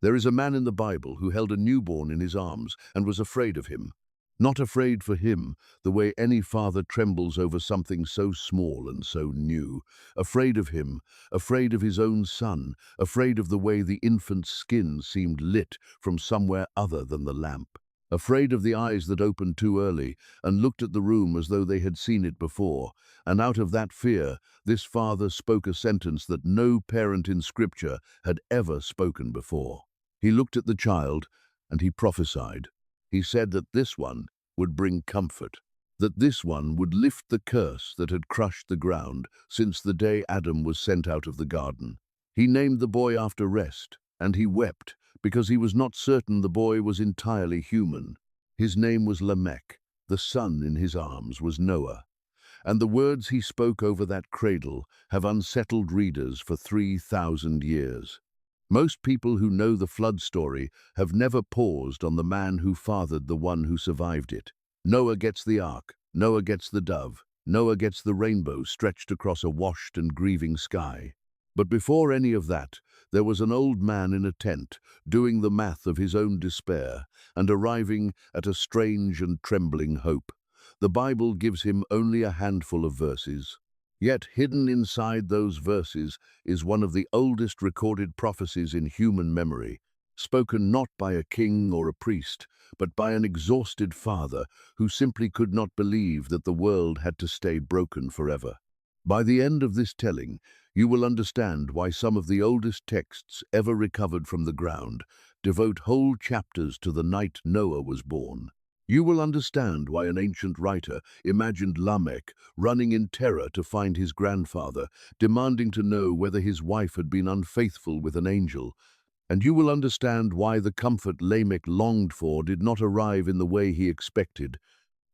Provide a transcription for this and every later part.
There is a man in the Bible who held a newborn in his arms and was afraid of him. Not afraid for him, the way any father trembles over something so small and so new. Afraid of him, afraid of his own son, afraid of the way the infant's skin seemed lit from somewhere other than the lamp. Afraid of the eyes that opened too early and looked at the room as though they had seen it before. And out of that fear, this father spoke a sentence that no parent in Scripture had ever spoken before. He looked at the child and he prophesied. He said that this one would bring comfort, that this one would lift the curse that had crushed the ground since the day Adam was sent out of the garden. He named the boy after rest, and he wept because he was not certain the boy was entirely human. His name was Lamech, the son in his arms was Noah, and the words he spoke over that cradle have unsettled readers for 3,000 years. Most people who know the flood story have never paused on the man who fathered the one who survived it. Noah gets the ark, Noah gets the dove, Noah gets the rainbow stretched across a washed and grieving sky. But before any of that, there was an old man in a tent, doing the math of his own despair, and arriving at a strange and trembling hope. The Bible gives him only a handful of verses. Yet hidden inside those verses is one of the oldest recorded prophecies in human memory, spoken not by a king or a priest, but by an exhausted father who simply could not believe that the world had to stay broken forever. By the end of this telling, you will understand why some of the oldest texts ever recovered from the ground devote whole chapters to the night Noah was born. You will understand why an ancient writer imagined Lamech running in terror to find his grandfather, demanding to know whether his wife had been unfaithful with an angel. And you will understand why the comfort Lamech longed for did not arrive in the way he expected,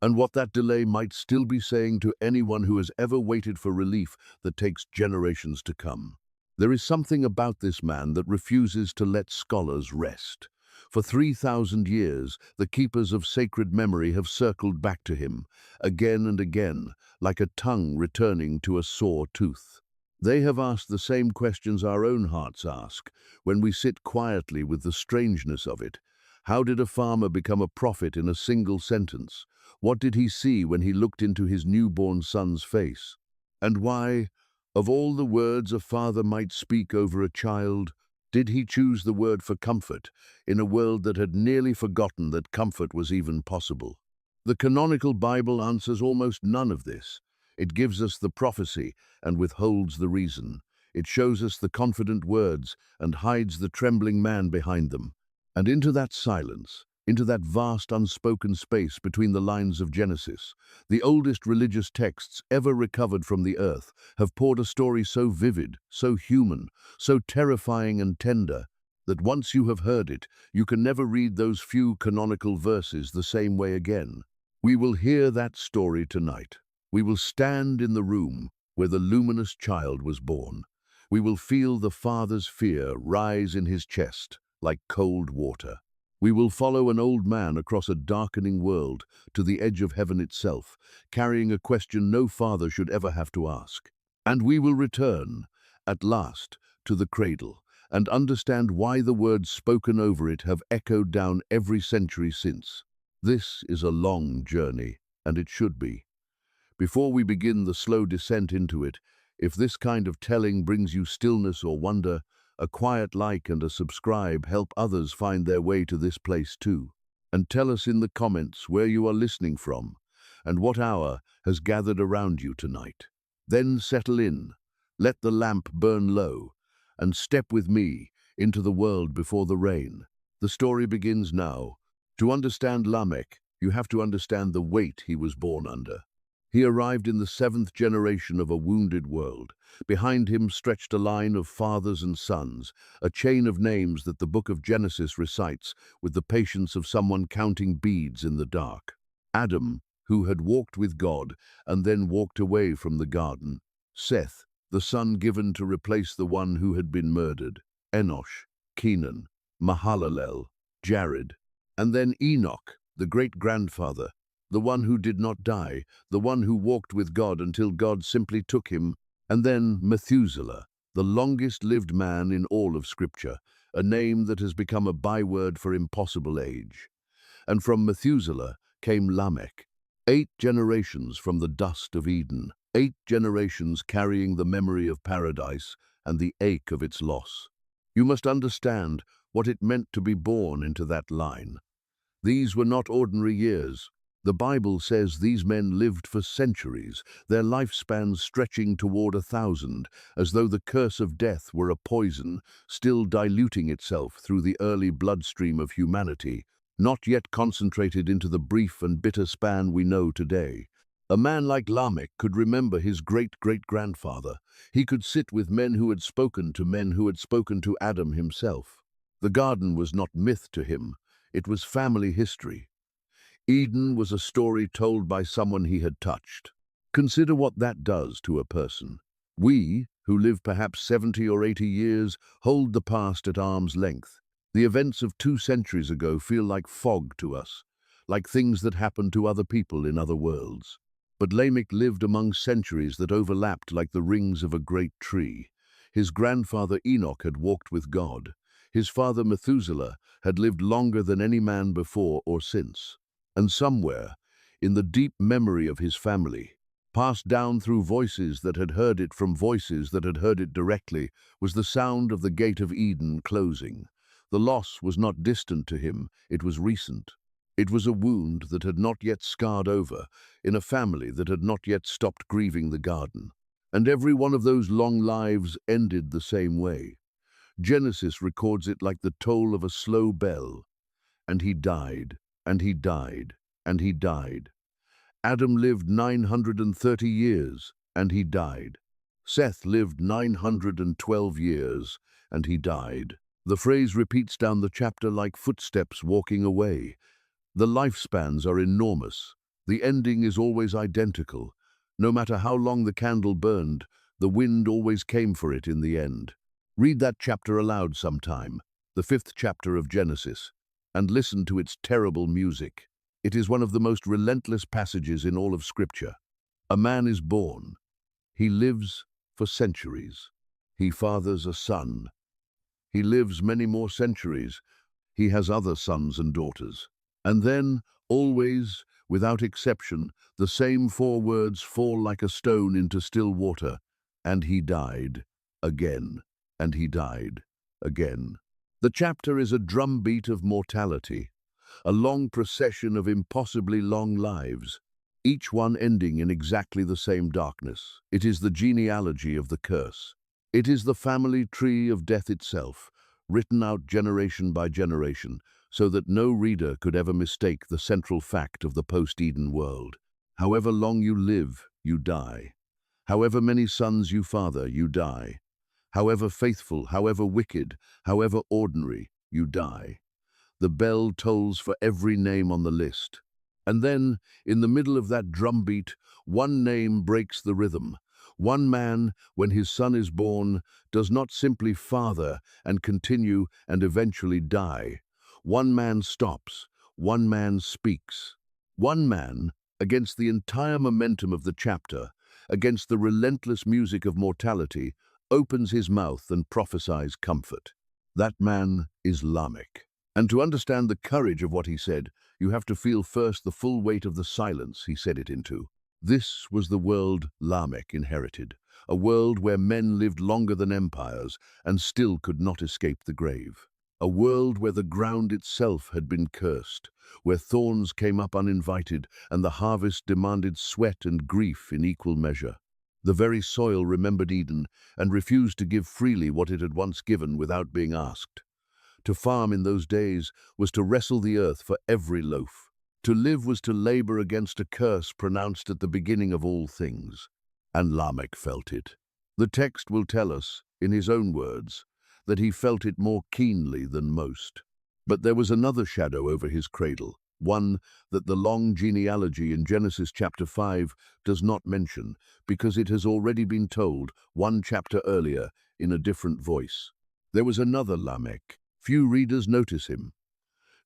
and what that delay might still be saying to anyone who has ever waited for relief that takes generations to come. There is something about this man that refuses to let scholars rest. For 3,000 years, the keepers of sacred memory have circled back to him, again and again, like a tongue returning to a sore tooth. They have asked the same questions our own hearts ask when we sit quietly with the strangeness of it. How did a farmer become a prophet in a single sentence? What did he see when he looked into his newborn son's face? And why, of all the words a father might speak over a child, did he choose the word for comfort in a world that had nearly forgotten that comfort was even possible? The canonical Bible answers almost none of this. It gives us the prophecy and withholds the reason. It shows us the confident words and hides the trembling man behind them. And into that silence, into that vast unspoken space between the lines of Genesis, the oldest religious texts ever recovered from the earth have poured a story so vivid, so human, so terrifying and tender, that once you have heard it, you can never read those few canonical verses the same way again. We will hear that story tonight. We will stand in the room where the luminous child was born. We will feel the father's fear rise in his chest like cold water. We will follow an old man across a darkening world to the edge of heaven itself, carrying a question no father should ever have to ask. And we will return, at last, to the cradle and understand why the words spoken over it have echoed down every century since. This is a long journey, and it should be. Before we begin the slow descent into it, if this kind of telling brings you stillness or wonder, a quiet like and a subscribe help others find their way to this place too. And tell us in the comments where you are listening from and what hour has gathered around you tonight. Then settle in, let the lamp burn low, and step with me into the world before the rain. The story begins now. To understand Lamech, you have to understand the weight he was born under. He arrived in the 7th generation of a wounded world. Behind him stretched a line of fathers and sons, a chain of names that the book of Genesis recites with the patience of someone counting beads in the dark. Adam, who had walked with God and then walked away from the garden. Seth, the son given to replace the one who had been murdered. Enosh, Kenan, Mahalalel, Jared, and then Enoch, the great-grandfather, the one who did not die, the one who walked with God until God simply took him, and then Methuselah, the longest-lived man in all of Scripture, a name that has become a byword for impossible age. And from Methuselah came Lamech, 8 generations from the dust of Eden, 8 generations carrying the memory of paradise and the ache of its loss. You must understand what it meant to be born into that line. These were not ordinary years. The Bible says these men lived for centuries, their lifespans stretching toward 1,000, as though the curse of death were a poison, still diluting itself through the early bloodstream of humanity, not yet concentrated into the brief and bitter span we know today. A man like Lamech could remember his great-great-grandfather. He could sit with men who had spoken to men who had spoken to Adam himself. The garden was not myth to him, it was family history. Eden was a story told by someone he had touched. Consider what that does to a person. We, who live perhaps 70 or 80 years, hold the past at arm's length. The events of 2 centuries ago feel like fog to us, like things that happened to other people in other worlds. But Lamech lived among centuries that overlapped like the rings of a great tree. His grandfather Enoch had walked with God. His father Methuselah had lived longer than any man before or since. And somewhere, in the deep memory of his family, passed down through voices that had heard it from voices that had heard it directly, was the sound of the gate of Eden closing. The loss was not distant to him, it was recent. It was a wound that had not yet scarred over, in a family that had not yet stopped grieving the garden. And every one of those long lives ended the same way. Genesis records it like the toll of a slow bell. And he died, and he died, and he died. Adam lived 930 years, and he died. Seth lived 912 years, and he died. The phrase repeats down the chapter like footsteps walking away. The lifespans are enormous. The ending is always identical. No matter how long the candle burned, the wind always came for it in the end. Read that chapter aloud sometime, the 5th chapter of Genesis, and listen to its terrible music. It is one of the most relentless passages in all of Scripture. A man is born. He lives for centuries. He fathers a son. He lives many more centuries. He has other sons and daughters. And then, always, without exception, the same 4 words fall like a stone into still water. And he died again. And he died again. The chapter is a drumbeat of mortality, a long procession of impossibly long lives, each one ending in exactly the same darkness. It is the genealogy of the curse. It is the family tree of death itself, written out generation by generation, so that no reader could ever mistake the central fact of the post-Eden world. However long you live, you die. However many sons you father, you die. However faithful, however wicked, however ordinary, you die. The bell tolls for every name on the list. And then, in the middle of that drumbeat, one name breaks the rhythm. One man, when his son is born, does not simply father and continue and eventually die. One man stops. One man speaks. One man, against the entire momentum of the chapter, against the relentless music of mortality, opens his mouth and prophesies comfort. That man is Lamech. And to understand the courage of what he said, you have to feel first the full weight of the silence he said it into. This was the world Lamech inherited, a world where men lived longer than empires and still could not escape the grave. A world where the ground itself had been cursed, where thorns came up uninvited and the harvest demanded sweat and grief in equal measure. The very soil remembered Eden and refused to give freely what it had once given without being asked. To farm in those days was to wrestle the earth for every loaf. To live was to labor against a curse pronounced at the beginning of all things. And Lamech felt it. The text will tell us, in his own words, that he felt it more keenly than most. But there was another shadow over his cradle, one that the long genealogy in Genesis chapter 5 does not mention, because it has already been told 1 chapter earlier in a different voice. There was another Lamech. Few readers notice him.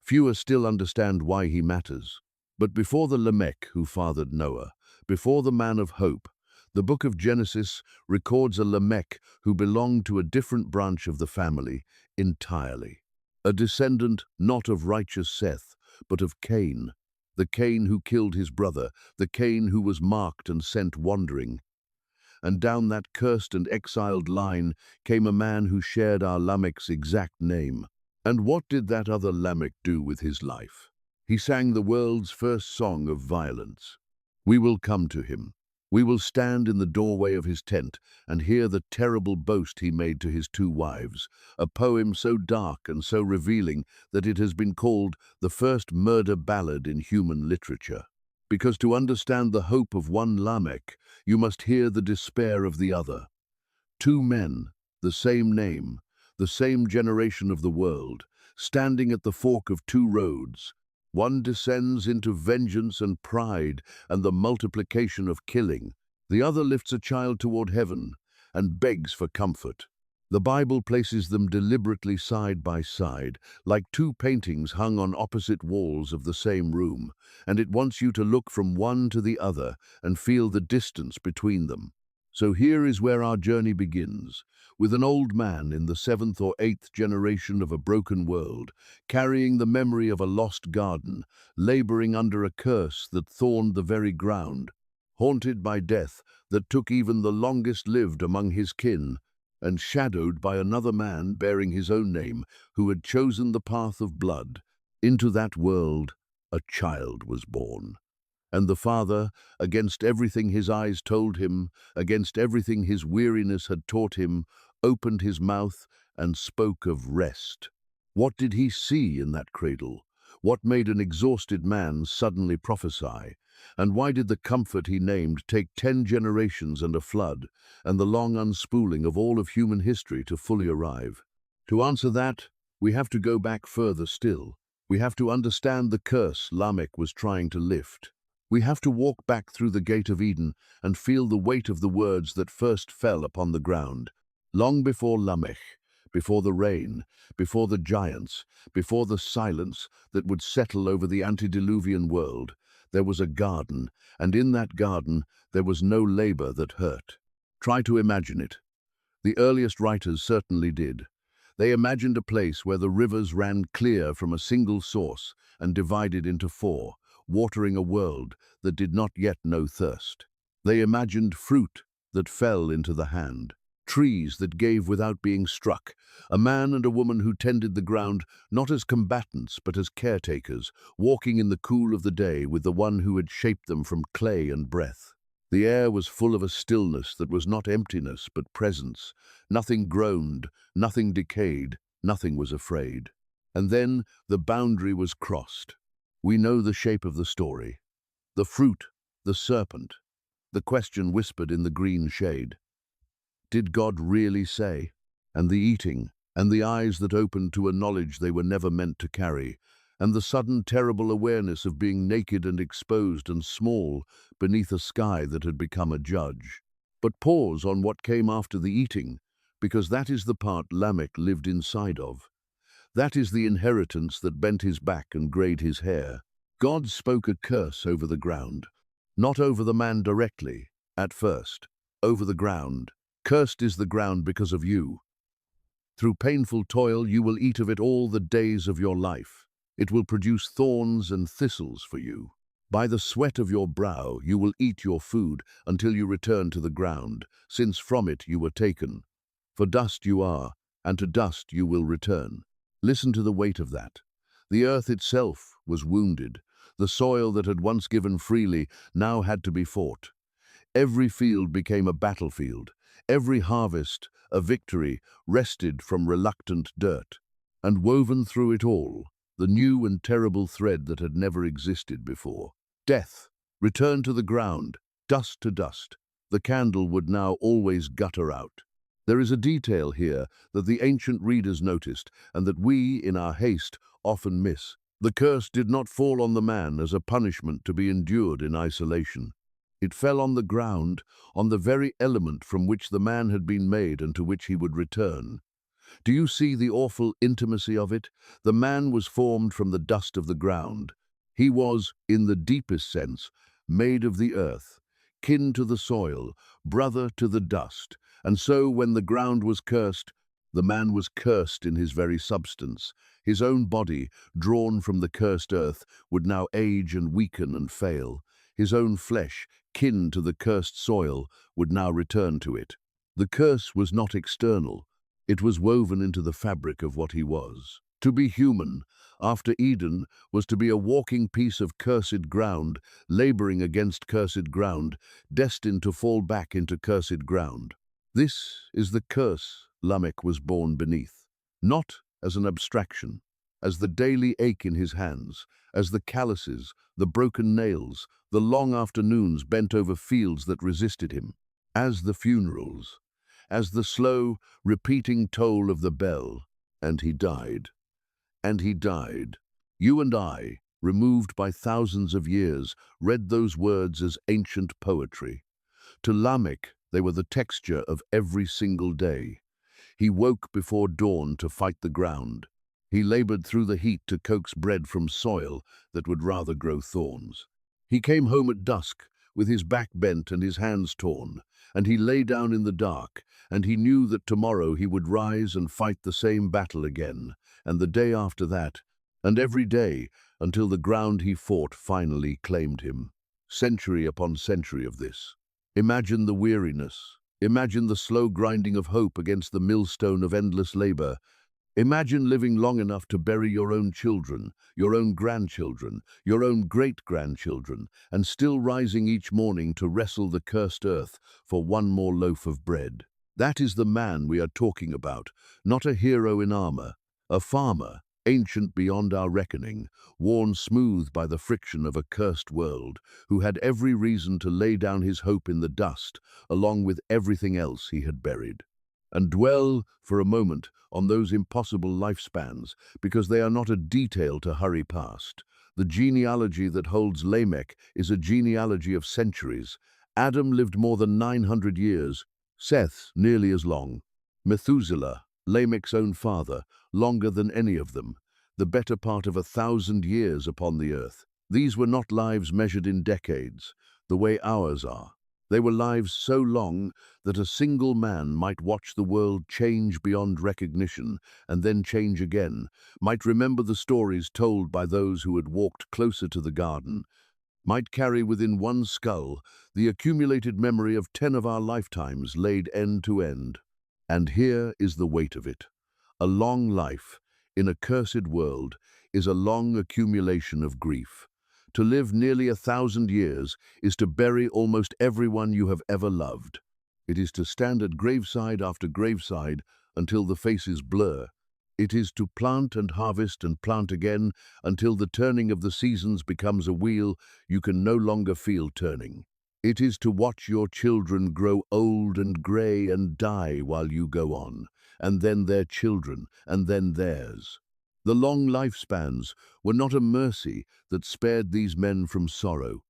Fewer still understand why he matters. But before the Lamech who fathered Noah, before the man of hope, The book of Genesis records a Lamech who belonged to a different branch of the family entirely. A descendant not of righteous Seth, but of Cain, the Cain who killed his brother, the Cain who was marked and sent wandering. And down that cursed and exiled line came a man who shared our Lamech's exact name. And what did that other Lamech do with his life? He sang the world's first song of violence. We will come to him. We will stand in the doorway of his tent and hear the terrible boast he made to his two wives, a poem so dark and so revealing that it has been called the first murder ballad in human literature. Because to understand the hope of one Lamech, you must hear the despair of the other. Two men, the same name, the same generation of the world, standing at the fork of two roads. One descends into vengeance and pride and the multiplication of killing. The other lifts a child toward heaven and begs for comfort. The Bible places them deliberately side by side, like two paintings hung on opposite walls of the same room, and it wants you to look from one to the other and feel the distance between them. So here is where our journey begins, with an old man in the seventh or eighth generation of a broken world, carrying the memory of a lost garden, laboring under a curse that thorned the very ground, haunted by death that took even the longest lived among his kin, and shadowed by another man bearing his own name, who had chosen the path of blood. Into that world a child was born. And the father, against everything his eyes told him, against everything his weariness had taught him, opened his mouth and spoke of rest. What did he see in that cradle? What made an exhausted man suddenly prophesy? And why did the comfort he named take 10 generations and a flood, and the long unspooling of all of human history to fully arrive? To answer that, we have to go back further still. We have to understand the curse Lamech was trying to lift. We have to walk back through the gate of Eden and feel the weight of the words that first fell upon the ground. Long before Lamech, before the rain, before the giants, before the silence that would settle over the antediluvian world, there was a garden, and in that garden there was no labor that hurt. Try to imagine it. The earliest writers certainly did. They imagined a place where the rivers ran clear from a single source and divided into four, watering a world that did not yet know thirst. They imagined fruit that fell into the hand, trees that gave without being struck, a man and a woman who tended the ground not as combatants but as caretakers, walking in the cool of the day with the one who had shaped them from clay and breath. The air was full of a stillness that was not emptiness but presence. Nothing groaned, nothing decayed, nothing was afraid. And then the boundary was crossed. We know the shape of the story. The fruit, the serpent, the question whispered in the green shade. Did God really say? And the eating, and the eyes that opened to a knowledge they were never meant to carry, and the sudden terrible awareness of being naked and exposed and small beneath a sky that had become a judge. But pause on what came after the eating, because that is the part Lamech lived inside of. That is the inheritance that bent his back and grayed his hair. God spoke a curse over the ground, not over the man directly, at first, over the ground. Cursed is the ground because of you. Through painful toil you will eat of it all the days of your life. It will produce thorns and thistles for you. By the sweat of your brow you will eat your food until you return to the ground, since from it you were taken. For dust you are, and to dust you will return. Listen to the weight of that. The earth itself was wounded. The soil that had once given freely now had to be fought. Every field became a battlefield. Every harvest, a victory, wrested from reluctant dirt. And woven through it all, the new and terrible thread that had never existed before. Death, return to the ground, dust to dust. The candle would now always gutter out. There is a detail here that the ancient readers noticed and that we, in our haste, often miss. The curse did not fall on the man as a punishment to be endured in isolation. It fell on the ground, on the very element from which the man had been made and to which he would return. Do you see the awful intimacy of it? The man was formed from the dust of the ground. He was, in the deepest sense, made of the earth, kin to the soil, brother to the dust. And so, when the ground was cursed, the man was cursed in his very substance. His own body, drawn from the cursed earth, would now age and weaken and fail. His own flesh, kin to the cursed soil, would now return to it. The curse was not external. It was woven into the fabric of what he was. To be human, after Eden, was to be a walking piece of cursed ground, laboring against cursed ground, destined to fall back into cursed ground. This is the curse Lamech was born beneath, not as an abstraction, as the daily ache in his hands, as the calluses, the broken nails, the long afternoons bent over fields that resisted him, as the funerals, as the slow, repeating toll of the bell. And he died. And he died. You and I, removed by thousands of years, read those words as ancient poetry. To Lamech, they were the texture of every single day. He woke before dawn to fight the ground. He labored through the heat to coax bread from soil that would rather grow thorns. He came home at dusk, with his back bent and his hands torn, and he lay down in the dark, and he knew that tomorrow he would rise and fight the same battle again, and the day after that, and every day, until the ground he fought finally claimed him. Century upon century of this. Imagine the weariness. Imagine the slow grinding of hope against the millstone of endless labor. Imagine living long enough to bury your own children, your own grandchildren, your own great-grandchildren, and still rising each morning to wrestle the cursed earth for one more loaf of bread. That is the man we are talking about, not a hero in armor, a farmer, ancient beyond our reckoning, worn smooth by the friction of a cursed world, who had every reason to lay down his hope in the dust, along with everything else he had buried. And dwell, for a moment, on those impossible lifespans, because they are not a detail to hurry past. The genealogy that holds Lamech is a genealogy of centuries. Adam lived more than 900 years, Seth nearly as long, Methuselah, Lamech's own father, longer than any of them, the better part of 1,000 years upon the earth. These were not lives measured in decades, the way ours are. They were lives so long that a single man might watch the world change beyond recognition and then change again, might remember the stories told by those who had walked closer to the garden, might carry within one skull the accumulated memory of 10 of our lifetimes laid end to end. And here is the weight of it. A long life, in a cursed world, is a long accumulation of grief. To live nearly 1,000 years is to bury almost everyone you have ever loved. It is to stand at graveside after graveside until the faces blur. It is to plant and harvest and plant again until the turning of the seasons becomes a wheel you can no longer feel turning. It is to watch your children grow old and grey and die while you go on, and then their children, and then theirs. The long lifespans were not a mercy that spared these men from sorrow.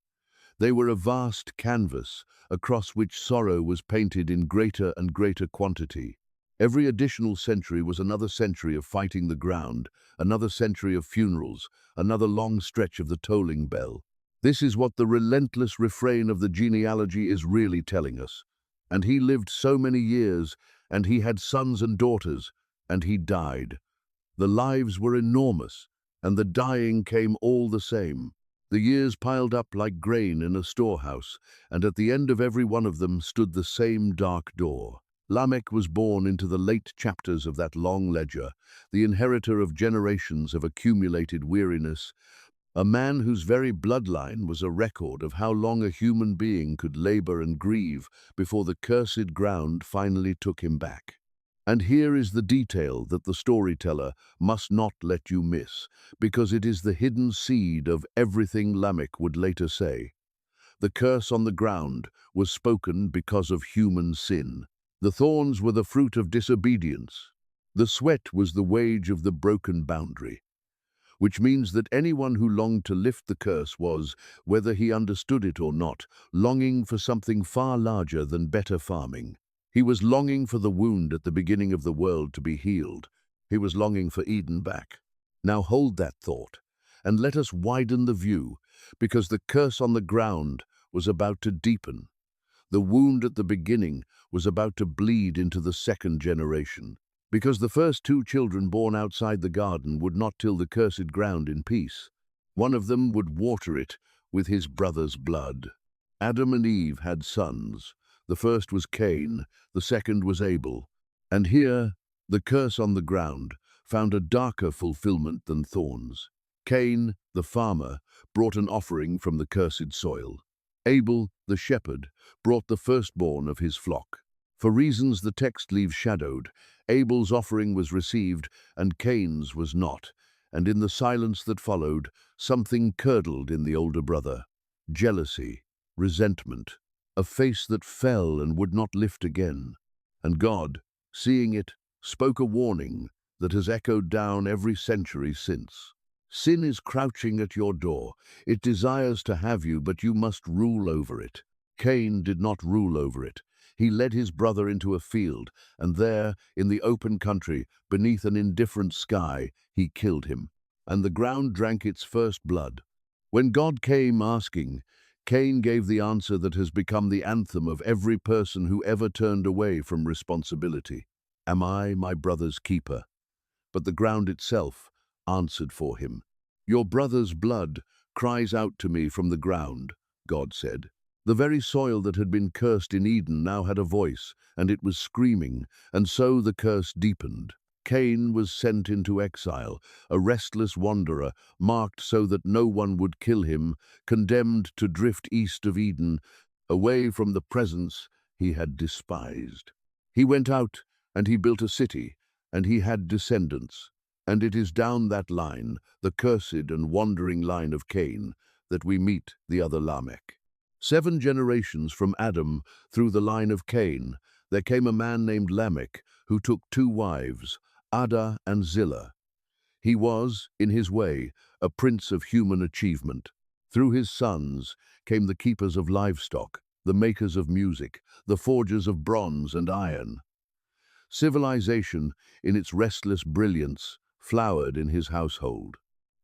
They were a vast canvas across which sorrow was painted in greater and greater quantity. Every additional century was another century of fighting the ground, another century of funerals, another long stretch of the tolling bell. This is what the relentless refrain of the genealogy is really telling us. And he lived so many years, and he had sons and daughters, and he died. The lives were enormous, and the dying came all the same. The years piled up like grain in a storehouse, and at the end of every one of them stood the same dark door. Lamech was born into the late chapters of that long ledger, the inheritor of generations of accumulated weariness, a man whose very bloodline was a record of how long a human being could labor and grieve before the cursed ground finally took him back. And here is the detail that the storyteller must not let you miss, because it is the hidden seed of everything Lamech would later say. The curse on the ground was spoken because of human sin. The thorns were the fruit of disobedience. The sweat was the wage of the broken boundary, which means that anyone who longed to lift the curse was, whether he understood it or not, longing for something far larger than better farming. He was longing for the wound at the beginning of the world to be healed. He was longing for Eden back. Now hold that thought, and let us widen the view, because the curse on the ground was about to deepen. The wound at the beginning was about to bleed into the second generation, because the first two children born outside the garden would not till the cursed ground in peace. One of them would water it with his brother's blood. Adam and Eve had sons. The first was Cain, the second was Abel. And here, the curse on the ground found a darker fulfillment than thorns. Cain, the farmer, brought an offering from the cursed soil. Abel, the shepherd, brought the firstborn of his flock. For reasons the text leaves shadowed, Abel's offering was received and Cain's was not, and in the silence that followed, something curdled in the older brother. Jealousy, resentment, a face that fell and would not lift again. And God, seeing it, spoke a warning that has echoed down every century since. Sin is crouching at your door. It desires to have you, but you must rule over it. Cain did not rule over it. He led his brother into a field, and there, in the open country, beneath an indifferent sky, he killed him. And the ground drank its first blood. When God came asking, Cain gave the answer that has become the anthem of every person who ever turned away from responsibility. Am I my brother's keeper? But the ground itself answered for him. Your brother's blood cries out to me from the ground, God said. The very soil that had been cursed in Eden now had a voice, and it was screaming, and so the curse deepened. Cain was sent into exile, a restless wanderer, marked so that no one would kill him, condemned to drift east of Eden, away from the presence he had despised. He went out, and he built a city, and he had descendants. And it is down that line, the cursed and wandering line of Cain, that we meet the other Lamech. 7 generations from Adam through the line of Cain, there came a man named Lamech who took 2 wives, Adah and Zillah. He was, in his way, a prince of human achievement. Through his sons came the keepers of livestock, the makers of music, the forgers of bronze and iron. Civilization, in its restless brilliance, flowered in his household.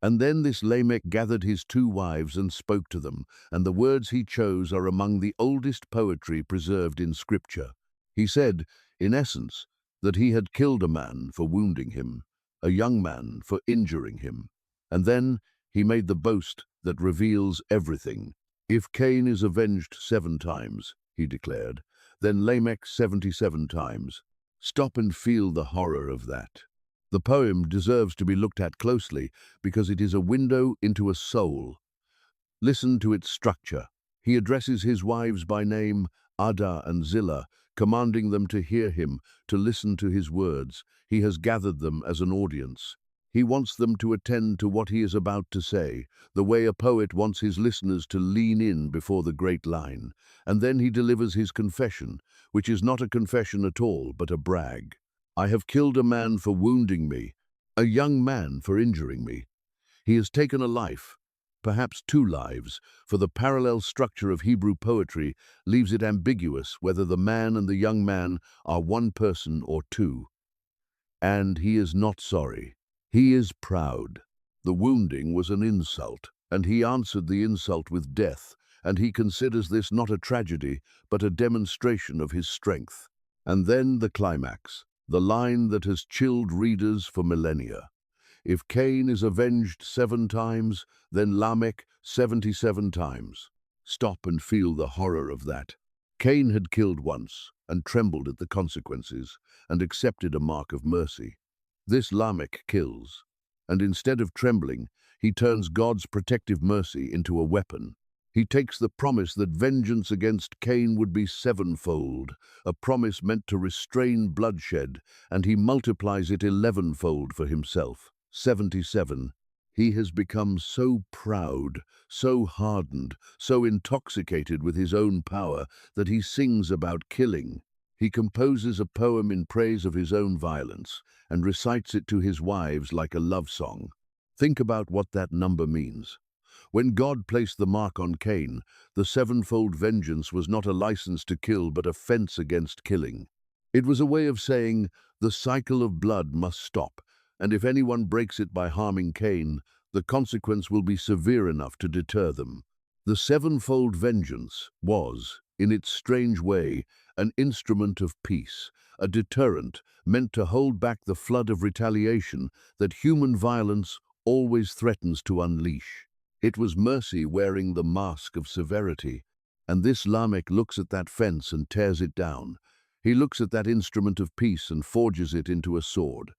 And then this Lamech gathered his 2 wives and spoke to them, and the words he chose are among the oldest poetry preserved in Scripture. He said, in essence, that he had killed a man for wounding him, a young man for injuring him. And then he made the boast that reveals everything. If Cain is avenged 7 times, he declared, then Lamech 77 times. Stop and feel the horror of that. The poem deserves to be looked at closely because it is a window into a soul. Listen to its structure. He addresses his wives by name, Adah and Zillah, commanding them to hear him, to listen to his words. He has gathered them as an audience. He wants them to attend to what he is about to say, the way a poet wants his listeners to lean in before the great line. And then he delivers his confession, which is not a confession at all, but a brag. I have killed a man for wounding me, a young man for injuring me. He has taken a life, perhaps 2 lives, for the parallel structure of Hebrew poetry leaves it ambiguous whether the man and the young man are one person or 2. And he is not sorry. He is proud. The wounding was an insult, and he answered the insult with death, and he considers this not a tragedy, but a demonstration of his strength. And then the climax. The line that has chilled readers for millennia. If Cain is avenged 7 times, then Lamech 77 times. Stop and feel the horror of that. Cain had killed once and trembled at the consequences and accepted a mark of mercy. This Lamech kills, and instead of trembling, he turns God's protective mercy into a weapon. He takes the promise that vengeance against Cain would be 7-fold, a promise meant to restrain bloodshed, and he multiplies it 11-fold for himself, 77. He has become so proud, so hardened, so intoxicated with his own power that he sings about killing. He composes a poem in praise of his own violence and recites it to his wives like a love song. Think about what that number means. When God placed the mark on Cain, the 7-fold vengeance was not a license to kill but a fence against killing. It was a way of saying, the cycle of blood must stop, and if anyone breaks it by harming Cain, the consequence will be severe enough to deter them. The 7-fold vengeance was, in its strange way, an instrument of peace, a deterrent meant to hold back the flood of retaliation that human violence always threatens to unleash. It was mercy wearing the mask of severity, and this Lamech looks at that fence and tears it down. He looks at that instrument of peace and forges it into a sword.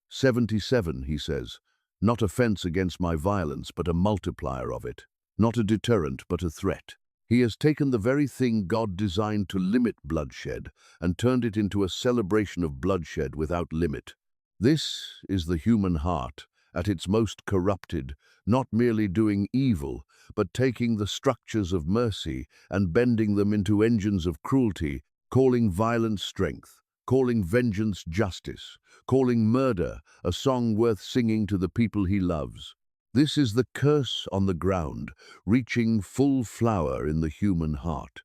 77, he says, not a fence against my violence, but a multiplier of it. Not a deterrent, but a threat. He has taken the very thing God designed to limit bloodshed and turned it into a celebration of bloodshed without limit. This is the human heart, at its most corrupted, not merely doing evil, but taking the structures of mercy and bending them into engines of cruelty, calling violence strength, calling vengeance justice, calling murder a song worth singing to the people he loves. This is the curse on the ground, reaching full flower in the human heart.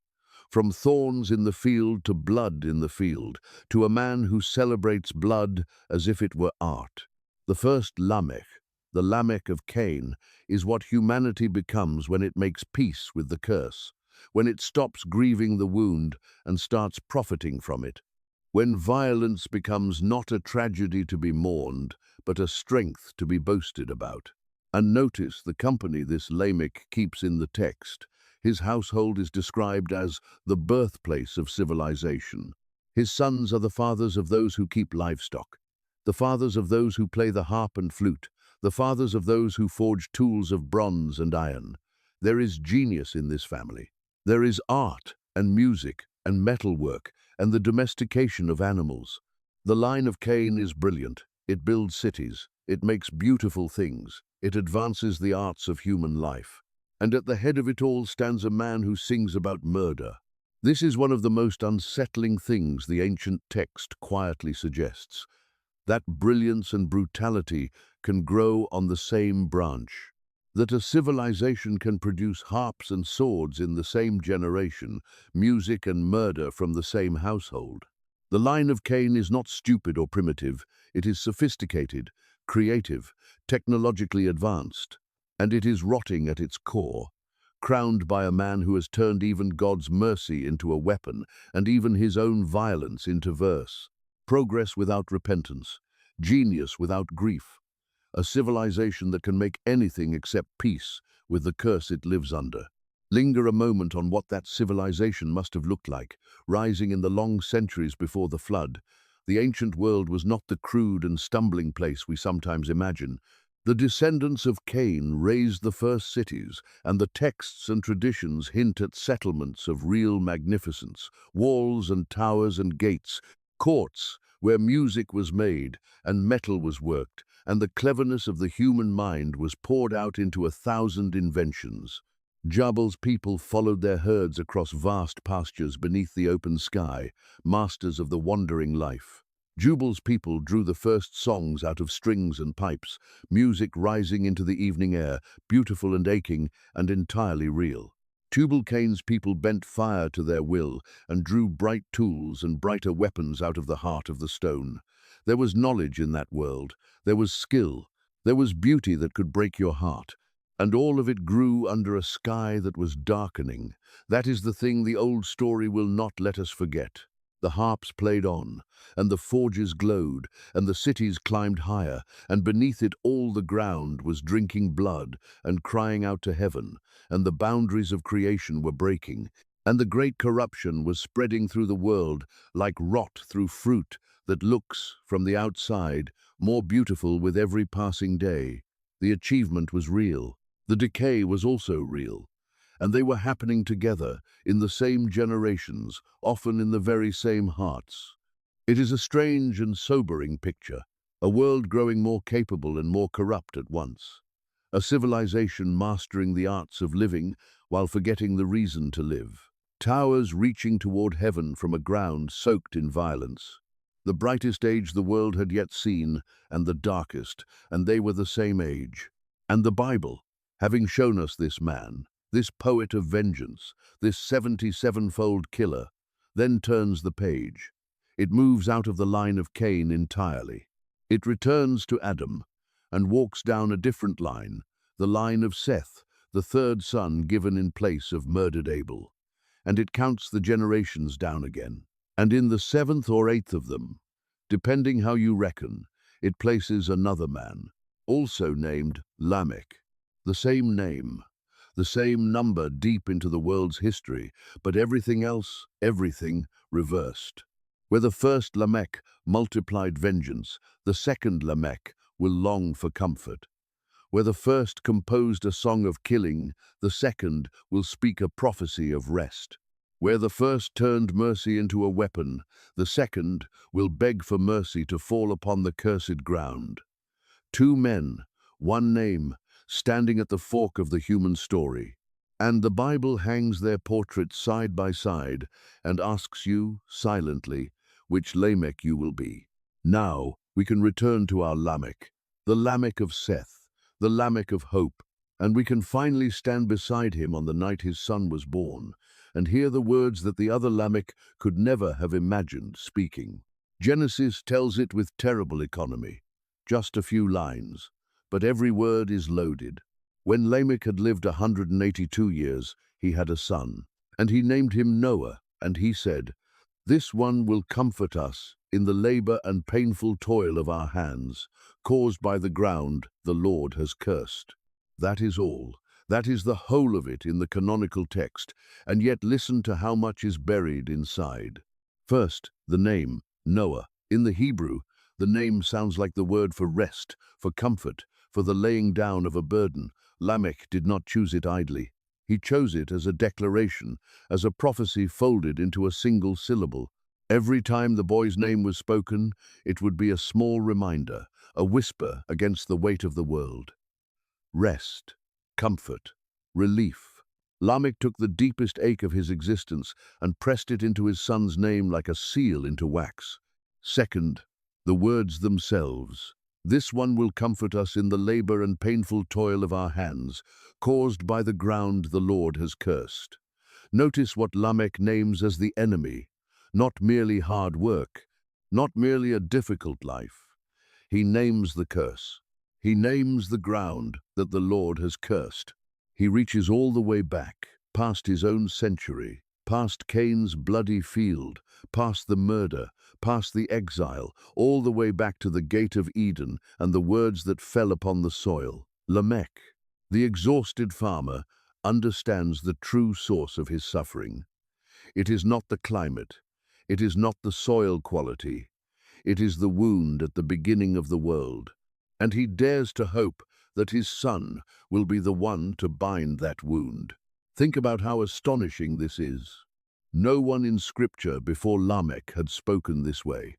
From thorns in the field to blood in the field, to a man who celebrates blood as if it were art. The first Lamech, the Lamech of Cain, is what humanity becomes when it makes peace with the curse, when it stops grieving the wound and starts profiting from it, when violence becomes not a tragedy to be mourned, but a strength to be boasted about. And notice the company this Lamech keeps in the text. His household is described as the birthplace of civilization. His sons are the fathers of those who keep livestock, the fathers of those who play the harp and flute, the fathers of those who forge tools of bronze and iron. There is genius in this family. There is art and music and metalwork and the domestication of animals. The line of Cain is brilliant. It builds cities. It makes beautiful things. It advances the arts of human life. And at the head of it all stands a man who sings about murder. This is one of the most unsettling things the ancient text quietly suggests. That brilliance and brutality can grow on the same branch. That a civilization can produce harps and swords in the same generation, music and murder from the same household. The line of Cain is not stupid or primitive. It is sophisticated, creative, technologically advanced, and it is rotting at its core, crowned by a man who has turned even God's mercy into a weapon and even his own violence into verse. Progress without repentance, genius without grief, a civilization that can make anything except peace with the curse it lives under. Linger a moment on what that civilization must have looked like, rising in the long centuries before the flood. The ancient world was not the crude and stumbling place we sometimes imagine. The descendants of Cain raised the first cities, and the texts and traditions hint at settlements of real magnificence, walls and towers and gates, courts where music was made and metal was worked, and the cleverness of the human mind was poured out into 1,000 inventions. Jabal's people followed their herds across vast pastures beneath the open sky, masters of the wandering life. Jubal's people drew the first songs out of strings and pipes, music rising into the evening air, beautiful and aching and entirely real. Tubal-Cain's people bent fire to their will and drew bright tools and brighter weapons out of the heart of the stone. There was knowledge in that world, there was skill, there was beauty that could break your heart. And all of it grew under a sky that was darkening. That is the thing the old story will not let us forget. The harps played on, and the forges glowed, and the cities climbed higher, and beneath it all the ground was drinking blood and crying out to heaven, and the boundaries of creation were breaking, and the great corruption was spreading through the world like rot through fruit that looks, from the outside, more beautiful with every passing day. The achievement was real. The decay was also real, and they were happening together in the same generations, often in the very same hearts. It is a strange and sobering picture, a world growing more capable and more corrupt at once, a civilization mastering the arts of living while forgetting the reason to live, towers reaching toward heaven from a ground soaked in violence. The brightest age the world had yet seen, and the darkest, and they were the same age. And the Bible, having shown us this man, this poet of vengeance, this 77-fold killer, then turns the page. It moves out of the line of Cain entirely. It returns to Adam and walks down a different line, the line of Seth, the third son given in place of murdered Abel. and it counts the generations down again. And in the seventh or eighth of them, depending how you reckon, it places another man, also named Lamech. The same name, the same number deep into the world's history, but everything else, everything, reversed. Where the first Lamech multiplied vengeance, the second Lamech will long for comfort. Where the first composed a song of killing, the second will speak a prophecy of rest. Where the first turned mercy into a weapon, the second will beg for mercy to fall upon the cursed ground. Two men, one name, standing at the fork of the human story. And the Bible hangs their portraits side by side and asks you, silently, which Lamech you will be. Now we can return to our Lamech, the Lamech of Seth, the Lamech of hope, and we can finally stand beside him on the night his son was born, and hear the words that the other Lamech could never have imagined speaking. Genesis tells it with terrible economy, just a few lines, but every word is loaded. When Lamech had lived 182 years, he had a son, and he named him Noah, and he said, "This one will comfort us in the labor and painful toil of our hands, caused by the ground the Lord has cursed." That is all. That is the whole of it in the canonical text, and yet listen to how much is buried inside. First, the name, Noah. In the Hebrew, the name sounds like the word for rest, for comfort, for the laying down of a burden. Lamech did not choose it idly. He chose it as a declaration, as a prophecy folded into a single syllable. Every time the boy's name was spoken, it would be a small reminder, a whisper against the weight of the world. Rest, comfort, relief. Lamech took the deepest ache of his existence and pressed it into his son's name like a seal into wax. Second, the words themselves. This one will comfort us in the labor and painful toil of our hands, caused by the ground the Lord has cursed. Notice what Lamech names as the enemy, not merely hard work, not merely a difficult life. He names the curse. He names the ground that the Lord has cursed. He reaches all the way back, past his own century, past Cain's bloody field, past the murder, past the exile, all the way back to the gate of Eden and the words that fell upon the soil. Lamech, the exhausted farmer, understands the true source of his suffering. It is not the climate. It is not the soil quality. It is the wound at the beginning of the world. And he dares to hope that his son will be the one to bind that wound. Think about how astonishing this is. No one in Scripture before Lamech had spoken this way.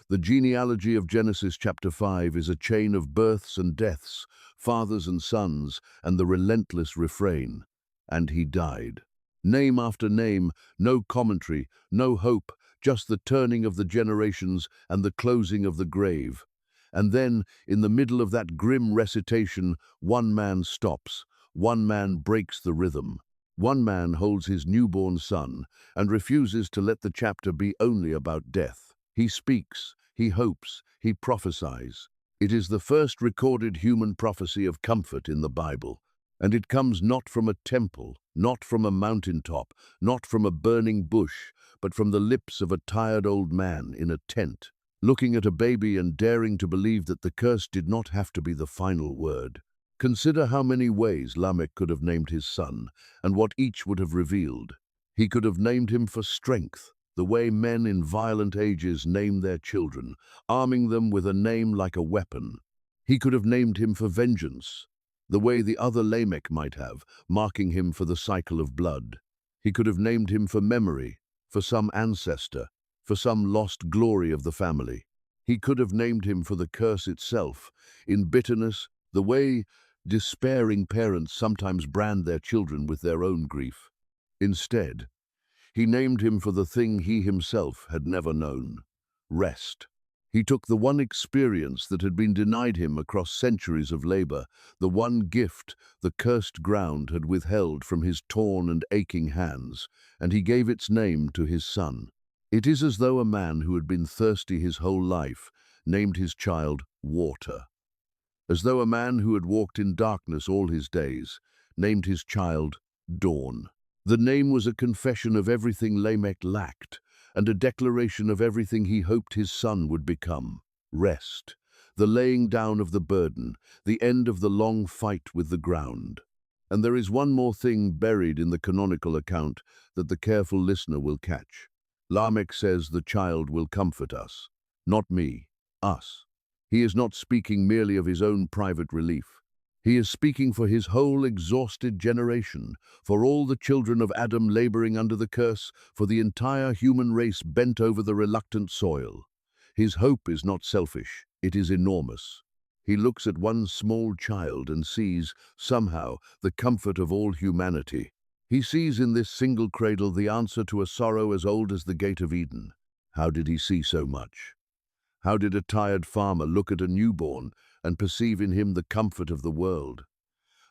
The genealogy of Genesis chapter 5 is a chain of births and deaths, fathers and sons, and the relentless refrain, "And he died." Name after name, no commentary, no hope, just the turning of the generations and the closing of the grave. And then, in the middle of that grim recitation, one man stops, one man breaks the rhythm. One man holds his newborn son and refuses to let the chapter be only about death. He speaks, he hopes, he prophesies. It is the first recorded human prophecy of comfort in the Bible, and it comes not from a temple, not from a mountaintop, not from a burning bush, but from the lips of a tired old man in a tent, looking at a baby and daring to believe that the curse did not have to be the final word. Consider how many ways Lamech could have named his son, and what each would have revealed. He could have named him for strength, the way men in violent ages name their children, arming them with a name like a weapon. He could have named him for vengeance, the way the other Lamech might have, marking him for the cycle of blood. He could have named him for memory, for some ancestor, for some lost glory of the family. He could have named him for the curse itself, in bitterness, the way despairing parents sometimes brand their children with their own grief. Instead, he named him for the thing he himself had never known: rest. He took the one experience that had been denied him across centuries of labor, the one gift the cursed ground had withheld from his torn and aching hands, and he gave its name to his son. It is as though a man who had been thirsty his whole life named his child water. As though a man who had walked in darkness all his days named his child dawn. The name was a confession of everything Lamech lacked, and a declaration of everything he hoped his son would become: rest, the laying down of the burden, the end of the long fight with the ground. And there is one more thing buried in the canonical account that the careful listener will catch. Lamech says the child will comfort us. Not me, us. He is not speaking merely of his own private relief. He is speaking for his whole exhausted generation, for all the children of Adam laboring under the curse, for the entire human race bent over the reluctant soil. His hope is not selfish, it is enormous. He looks at one small child and sees, somehow, the comfort of all humanity. He sees in this single cradle the answer to a sorrow as old as the gate of Eden. How did he see so much? How did a tired farmer look at a newborn and perceive in him the comfort of the world?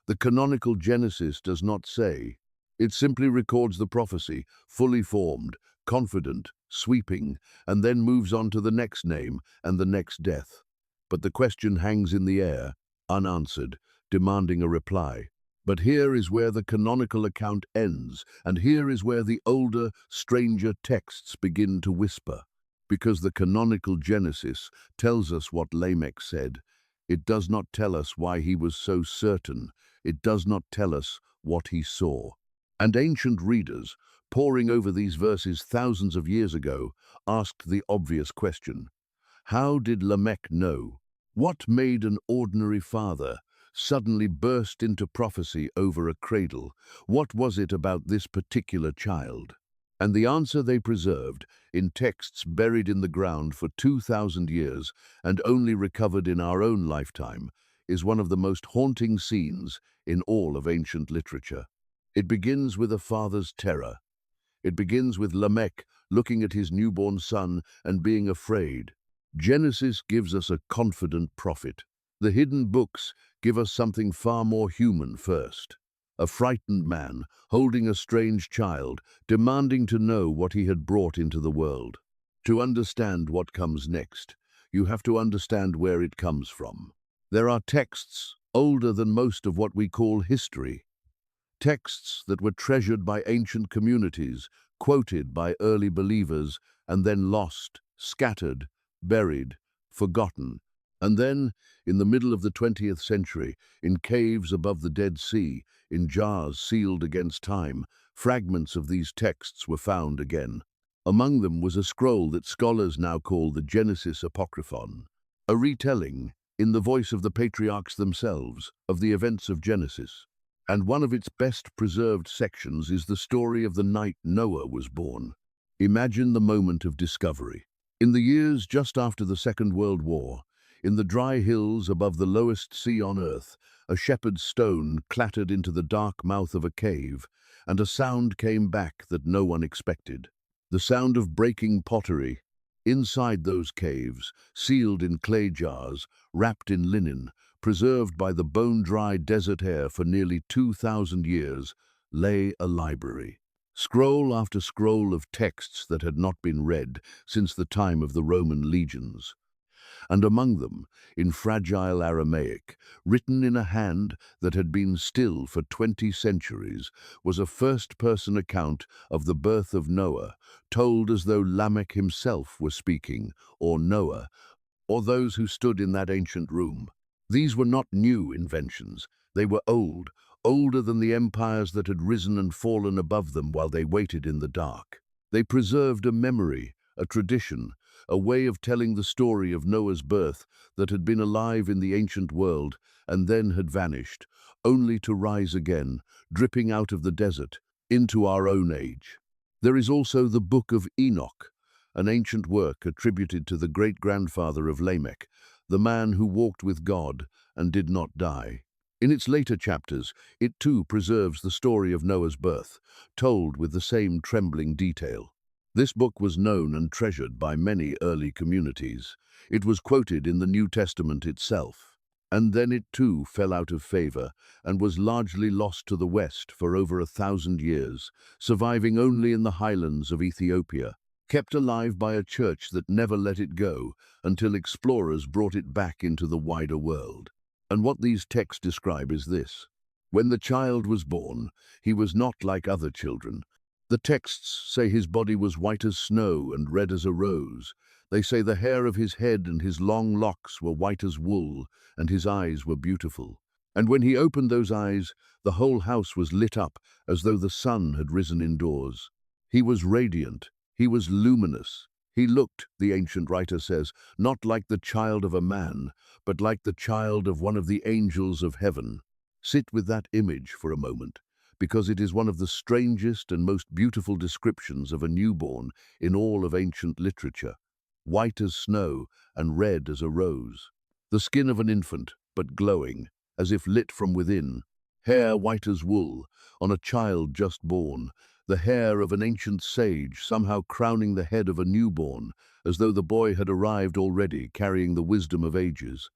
The canonical Genesis does not say. It simply records the prophecy, fully formed, confident, sweeping, and then moves on to the next name and the next death. But the question hangs in the air, unanswered, demanding a reply. But here is where the canonical account ends, and here is where the older, stranger texts begin to whisper. Because the canonical Genesis tells us what Lamech said, it does not tell us why he was so certain. It does not tell us what he saw. And ancient readers, poring over these verses thousands of years ago, asked the obvious question: how did Lamech know? What made an ordinary father suddenly burst into prophecy over a cradle? What was it about this particular child? And the answer they preserved, in texts buried in the ground for 2,000 years and only recovered in our own lifetime, is one of the most haunting scenes in all of ancient literature. It begins with a father's terror. It begins with Lamech looking at his newborn son and being afraid. Genesis gives us a confident prophet. The hidden books give us something far more human first. A frightened man holding a strange child, demanding to know what he had brought into the world. To understand what comes next, you have to understand where it comes from. There are texts older than most of what we call history. Texts that were treasured by ancient communities, quoted by early believers, and then lost, scattered, buried, forgotten. And then, in the middle of the 20th century, in caves above the Dead Sea, in jars sealed against time, fragments of these texts were found again. Among them was a scroll that scholars now call the Genesis Apocryphon, a retelling, in the voice of the patriarchs themselves, of the events of Genesis. And one of its best preserved sections is the story of the night Noah was born. Imagine the moment of discovery. In the years just after the Second World War, in the dry hills above the lowest sea on earth, a shepherd's stone clattered into the dark mouth of a cave, and a sound came back that no one expected. The sound of breaking pottery. Inside those caves, sealed in clay jars, wrapped in linen, preserved by the bone-dry desert air for nearly 2,000 years, lay a library. Scroll after scroll of texts that had not been read since the time of the Roman legions. And among them, in fragile Aramaic, written in a hand that had been still for 20 centuries, was a first-person account of the birth of Noah, told as though Lamech himself were speaking, or Noah, or those who stood in that ancient room. These were not new inventions. They were old, older than the empires that had risen and fallen above them while they waited in the dark. They preserved a memory, a tradition, a way of telling the story of Noah's birth that had been alive in the ancient world and then had vanished, only to rise again, dripping out of the desert, into our own age. There is also the Book of Enoch, an ancient work attributed to the great-grandfather of Lamech, the man who walked with God and did not die. In its later chapters, it too preserves the story of Noah's birth, told with the same trembling detail. This book was known and treasured by many early communities. It was quoted in the New Testament itself. And then it too fell out of favor and was largely lost to the West for over 1,000 years, surviving only in the highlands of Ethiopia, kept alive by a church that never let it go until explorers brought it back into the wider world. And what these texts describe is this: When the child was born, he was not like other children. The texts say his body was white as snow and red as a rose. They say the hair of his head and his long locks were white as wool, and his eyes were beautiful. And when he opened those eyes, the whole house was lit up as though the sun had risen indoors. He was radiant. He was luminous. He looked, the ancient writer says, not like the child of a man, but like the child of one of the angels of heaven. Sit with that image for a moment, because it is one of the strangest and most beautiful descriptions of a newborn in all of ancient literature. White as snow and red as a rose. The skin of an infant, but glowing, as if lit from within. Hair white as wool, on a child just born. The hair of an ancient sage somehow crowning the head of a newborn, as though the boy had arrived already carrying the wisdom of ages.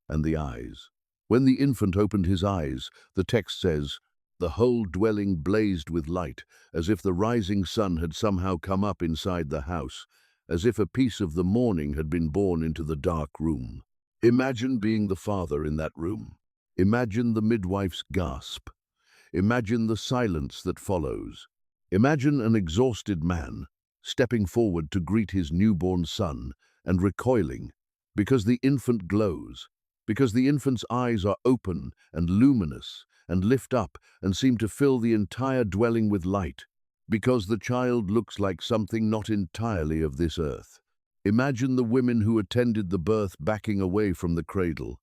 And the eyes. When the infant opened his eyes, the text says, the whole dwelling blazed with light, as if the rising sun had somehow come up inside the house, as if a piece of the morning had been born into the dark room. Imagine being the father in that room. Imagine the midwife's gasp. Imagine the silence that follows. Imagine an exhausted man stepping forward to greet his newborn son and recoiling because the infant glows, because the infant's eyes are open and luminous and lift up and seem to fill the entire dwelling with light, because the child looks like something not entirely of this earth. Imagine the women who attended the birth backing away from the cradle.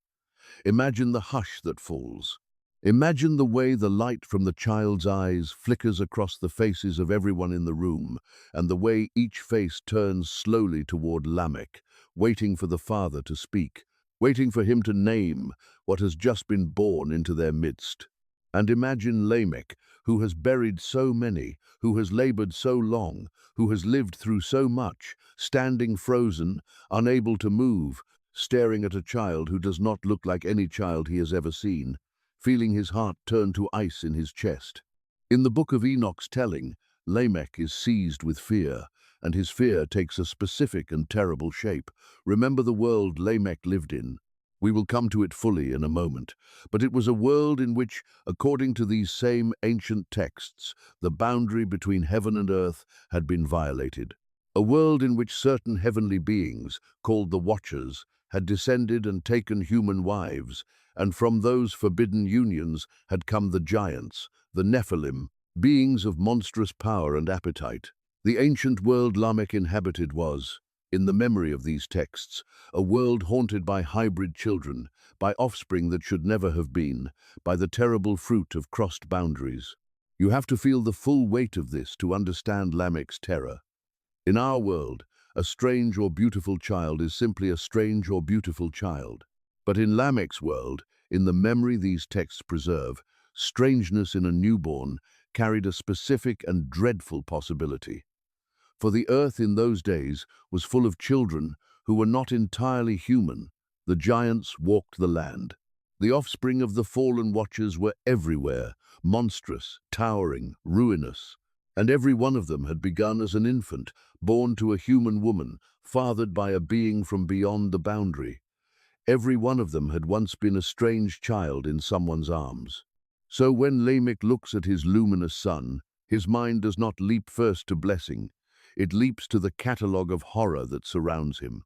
Imagine the hush that falls. Imagine the way the light from the child's eyes flickers across the faces of everyone in the room, and the way each face turns slowly toward Lamech, waiting for the father to speak, waiting for him to name what has just been born into their midst. And imagine Lamech, who has buried so many, who has labored so long, who has lived through so much, standing frozen, unable to move, staring at a child who does not look like any child he has ever seen, feeling his heart turn to ice in his chest. In the book of Enoch's telling, Lamech is seized with fear, and his fear takes a specific and terrible shape. Remember the world Lamech lived in. We will come to it fully in a moment, but it was a world in which, according to these same ancient texts, the boundary between heaven and earth had been violated. A world in which certain heavenly beings, called the Watchers, had descended and taken human wives, and from those forbidden unions had come the giants, the Nephilim, beings of monstrous power and appetite. The ancient world Lamech inhabited was, in the memory of these texts, a world haunted by hybrid children, by offspring that should never have been, by the terrible fruit of crossed boundaries. You have to feel the full weight of this to understand Lamech's terror. In our world, a strange or beautiful child is simply a strange or beautiful child. But in Lamech's world, in the memory these texts preserve, strangeness in a newborn carried a specific and dreadful possibility. For the earth in those days was full of children who were not entirely human. The giants walked the land. The offspring of the fallen Watchers were everywhere, monstrous, towering, ruinous. And every one of them had begun as an infant, born to a human woman, fathered by a being from beyond the boundary. Every one of them had once been a strange child in someone's arms. So when Lamech looks at his luminous son, his mind does not leap first to blessing. It leaps to the catalogue of horror that surrounds him.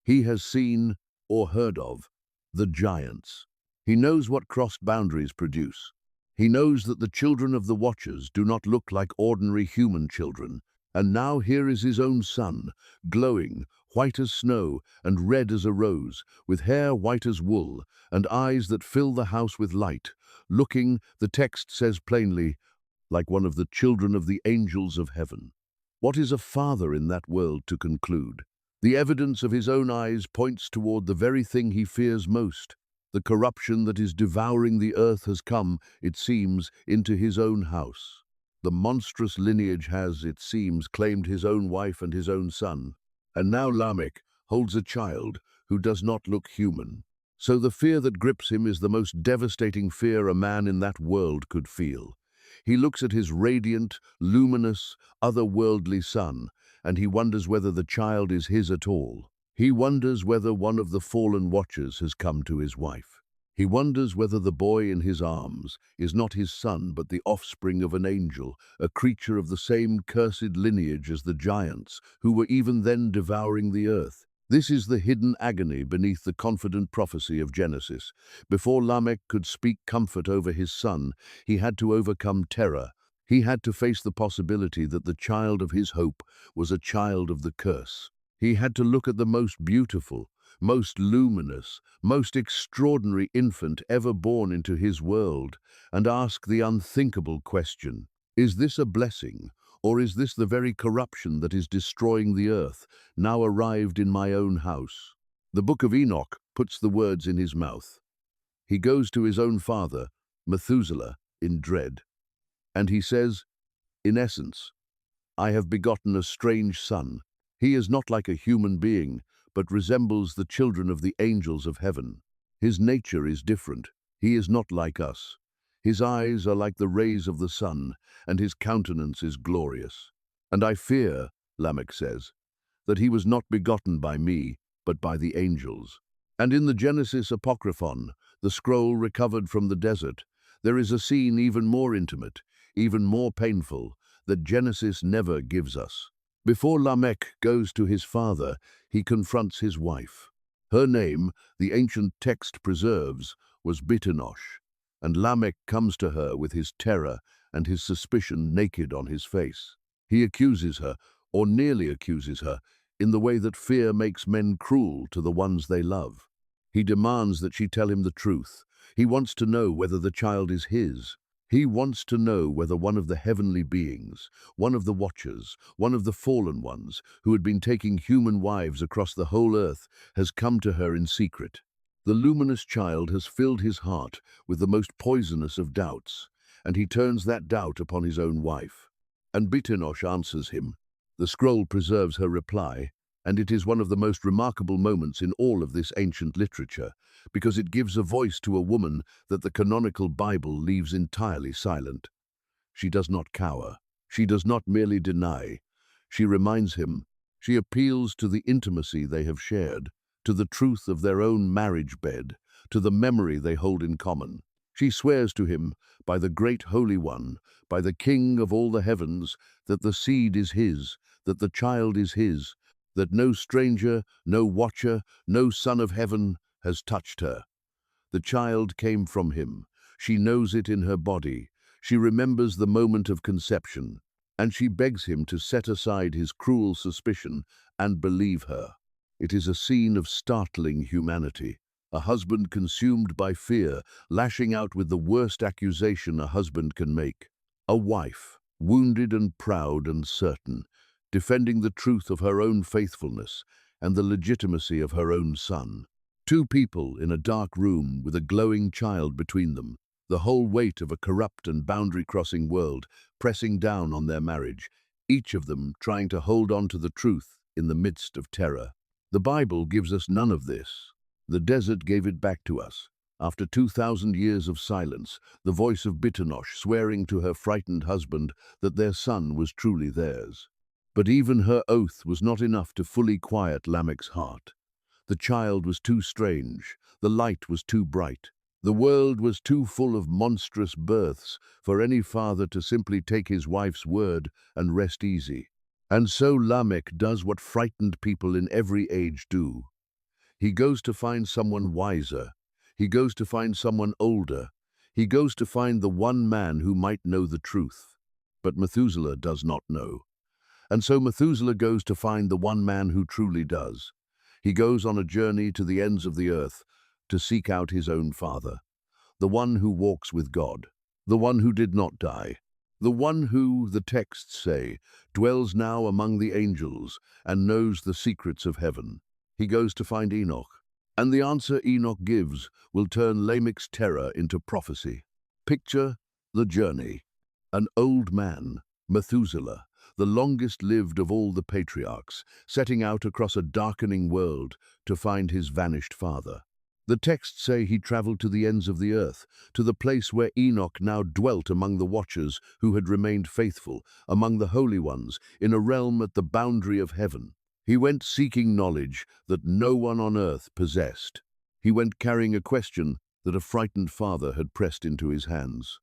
He has seen, or heard of, the giants. He knows what crossed boundaries produce. He knows that the children of the Watchers do not look like ordinary human children. And now here is his own son, glowing, white as snow and red as a rose, with hair white as wool, and eyes that fill the house with light, looking, the text says plainly, like one of the children of the angels of heaven. What is a father in that world to conclude? The evidence of his own eyes points toward the very thing he fears most. The corruption that is devouring the earth has come, it seems, into his own house. The monstrous lineage has, it seems, claimed his own wife and his own son. And now Lamech holds a child who does not look human. So the fear that grips him is the most devastating fear a man in that world could feel. He looks at his radiant, luminous, otherworldly son, and he wonders whether the child is his at all. He wonders whether one of the fallen Watchers has come to his wife. He wonders whether the boy in his arms is not his son but the offspring of an angel, a creature of the same cursed lineage as the giants, who were even then devouring the earth. This is the hidden agony beneath the confident prophecy of Genesis. Before Lamech could speak comfort over his son, he had to overcome terror. He had to face the possibility that the child of his hope was a child of the curse. He had to look at the most beautiful, most luminous, most extraordinary infant ever born into his world and ask the unthinkable question, is this a blessing, or is this the very corruption that is destroying the earth, now arrived in my own house? The book of Enoch puts the words in his mouth. He goes to his own father, Methuselah, in dread, and he says, in essence, I have begotten a strange son. He is not like a human being, but resembles the children of the angels of heaven. His nature is different. He is not like us. His eyes are like the rays of the sun, and his countenance is glorious. And I fear, Lamech says, that he was not begotten by me, but by the angels. And in the Genesis Apocryphon, the scroll recovered from the desert, there is a scene even more intimate, even more painful, that Genesis never gives us. Before Lamech goes to his father, he confronts his wife. Her name, the ancient text preserves, was Bitenosh, and Lamech comes to her with his terror and his suspicion naked on his face. He accuses her, or nearly accuses her, in the way that fear makes men cruel to the ones they love. He demands that she tell him the truth. He wants to know whether the child is his. He wants to know whether one of the heavenly beings, one of the watchers, one of the fallen ones, who had been taking human wives across the whole earth, has come to her in secret. The luminous child has filled his heart with the most poisonous of doubts, and he turns that doubt upon his own wife. And Bitenosh answers him. The scroll preserves her reply, and it is one of the most remarkable moments in all of this ancient literature, because it gives a voice to a woman that the canonical Bible leaves entirely silent. She does not cower. She does not merely deny. She reminds him. She appeals to the intimacy they have shared, to the truth of their own marriage bed, to the memory they hold in common. She swears to him, by the great Holy One, by the King of all the heavens, that the seed is his, that the child is his, that no stranger, no watcher, no son of heaven has touched her. The child came from him. She knows it in her body. She remembers the moment of conception, and she begs him to set aside his cruel suspicion and believe her. It is a scene of startling humanity. A husband consumed by fear, lashing out with the worst accusation a husband can make. A wife, wounded and proud and certain, defending the truth of her own faithfulness and the legitimacy of her own son. Two people in a dark room with a glowing child between them, the whole weight of a corrupt and boundary-crossing world pressing down on their marriage, each of them trying to hold on to the truth in the midst of terror. The Bible gives us none of this. The desert gave it back to us. After 2,000 years of silence, the voice of Bitenosh swearing to her frightened husband that their son was truly theirs. But even her oath was not enough to fully quiet Lamech's heart. The child was too strange, the light was too bright, the world was too full of monstrous births for any father to simply take his wife's word and rest easy. And so Lamech does what frightened people in every age do. He goes to find someone wiser. He goes to find someone older. He goes to find the one man who might know the truth. But Methuselah does not know. And so Methuselah goes to find the one man who truly does. He goes on a journey to the ends of the earth to seek out his own father, the one who walks with God, the one who did not die, the one who, the texts say, dwells now among the angels and knows the secrets of heaven. He goes to find Enoch, and the answer Enoch gives will turn Lamech's terror into prophecy. Picture the journey. An old man, Methuselah, the longest-lived of all the patriarchs, setting out across a darkening world to find his vanished father. The texts say he traveled to the ends of the earth, to the place where Enoch now dwelt among the watchers who had remained faithful, among the holy ones, in a realm at the boundary of heaven. He went seeking knowledge that no one on earth possessed. He went carrying a question that a frightened father had pressed into his hands.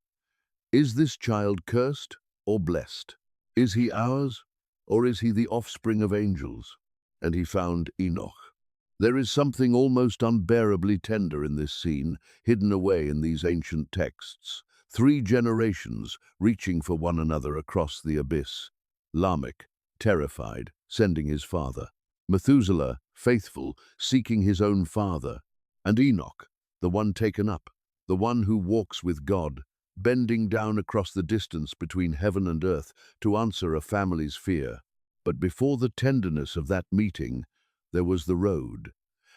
Is this child cursed or blessed? Is he ours, or is he the offspring of angels? And he found Enoch. There is something almost unbearably tender in this scene, hidden away in these ancient texts. 3 generations reaching for one another across the abyss. Lamech, terrified, sending his father. Methuselah, faithful, seeking his own father. And Enoch, the one taken up, the one who walks with God, bending down across the distance between heaven and earth to answer a family's fear. But before the tenderness of that meeting, there was the road.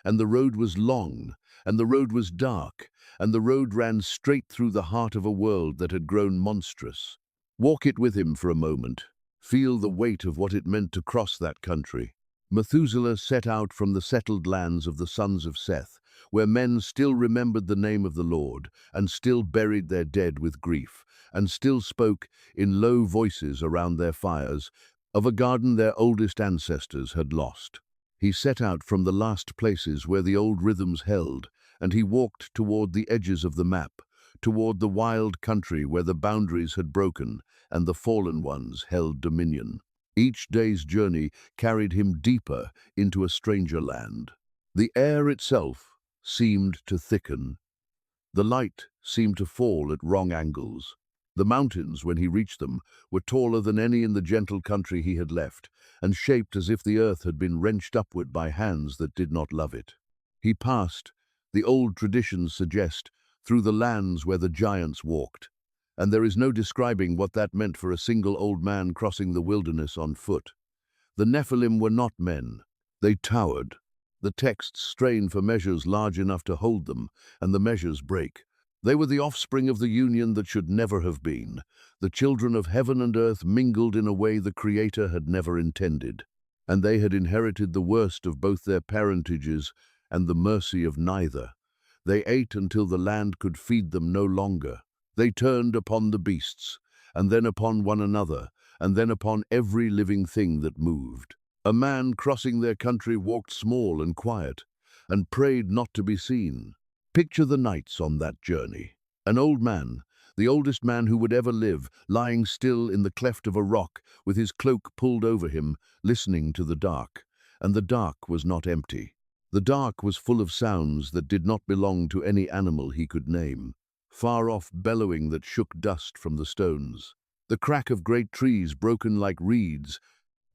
And the road was long, and the road was dark, and the road ran straight through the heart of a world that had grown monstrous. Walk it with him for a moment. Feel the weight of what it meant to cross that country. Methuselah set out from the settled lands of the sons of Seth, where men still remembered the name of the Lord, and still buried their dead with grief, and still spoke in low voices around their fires of a garden their oldest ancestors had lost. He set out from the last places where the old rhythms held, and he walked toward the edges of the map, toward the wild country where the boundaries had broken and the fallen ones held dominion. Each day's journey carried him deeper into a stranger land. The air itself seemed to thicken. The light seemed to fall at wrong angles. The mountains, when he reached them, were taller than any in the gentle country he had left, and shaped as if the earth had been wrenched upward by hands that did not love it. He passed, the old traditions suggest, through the lands where the giants walked, and there is no describing what that meant for a single old man crossing the wilderness on foot. The Nephilim were not men. They towered. The texts strain for measures large enough to hold them, and the measures break. They were the offspring of the union that should never have been. The children of heaven and earth mingled in a way the Creator had never intended, and they had inherited the worst of both their parentages and the mercy of neither. They ate until the land could feed them no longer. They turned upon the beasts, and then upon one another, and then upon every living thing that moved. A man crossing their country walked small and quiet, and prayed not to be seen. Picture the nights on that journey. An old man, the oldest man who would ever live, lying still in the cleft of a rock, with his cloak pulled over him, listening to the dark. And the dark was not empty. The dark was full of sounds that did not belong to any animal he could name. Far-off bellowing that shook dust from the stones. The crack of great trees broken like reeds,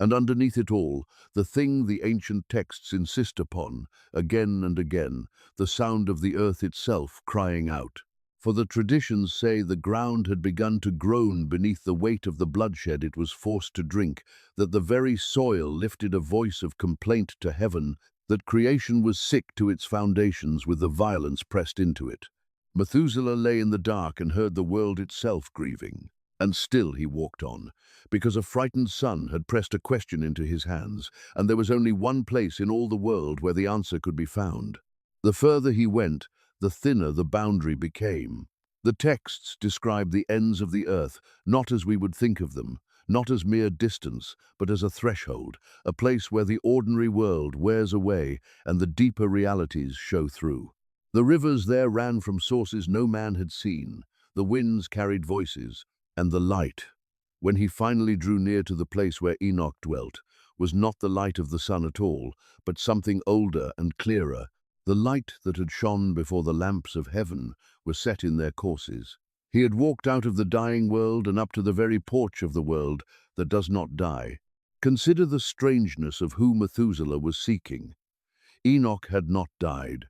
and underneath it all, the thing the ancient texts insist upon, again and again, the sound of the earth itself crying out. For the traditions say the ground had begun to groan beneath the weight of the bloodshed it was forced to drink, that the very soil lifted a voice of complaint to heaven, that creation was sick to its foundations with the violence pressed into it. Methuselah lay in the dark and heard the world itself grieving. And still he walked on, because a frightened son had pressed a question into his hands, and there was only one place in all the world where the answer could be found. The further he went, the thinner the boundary became. The texts describe the ends of the earth, not as we would think of them, not as mere distance, but as a threshold, a place where the ordinary world wears away and the deeper realities show through. The rivers there ran from sources no man had seen. The winds carried voices, and the light, when he finally drew near to the place where Enoch dwelt, was not the light of the sun at all, but something older and clearer. The light that had shone before the lamps of heaven was set in their courses. He had walked out of the dying world and up to the very porch of the world that does not die. Consider the strangeness of who Methuselah was seeking. Enoch had not died.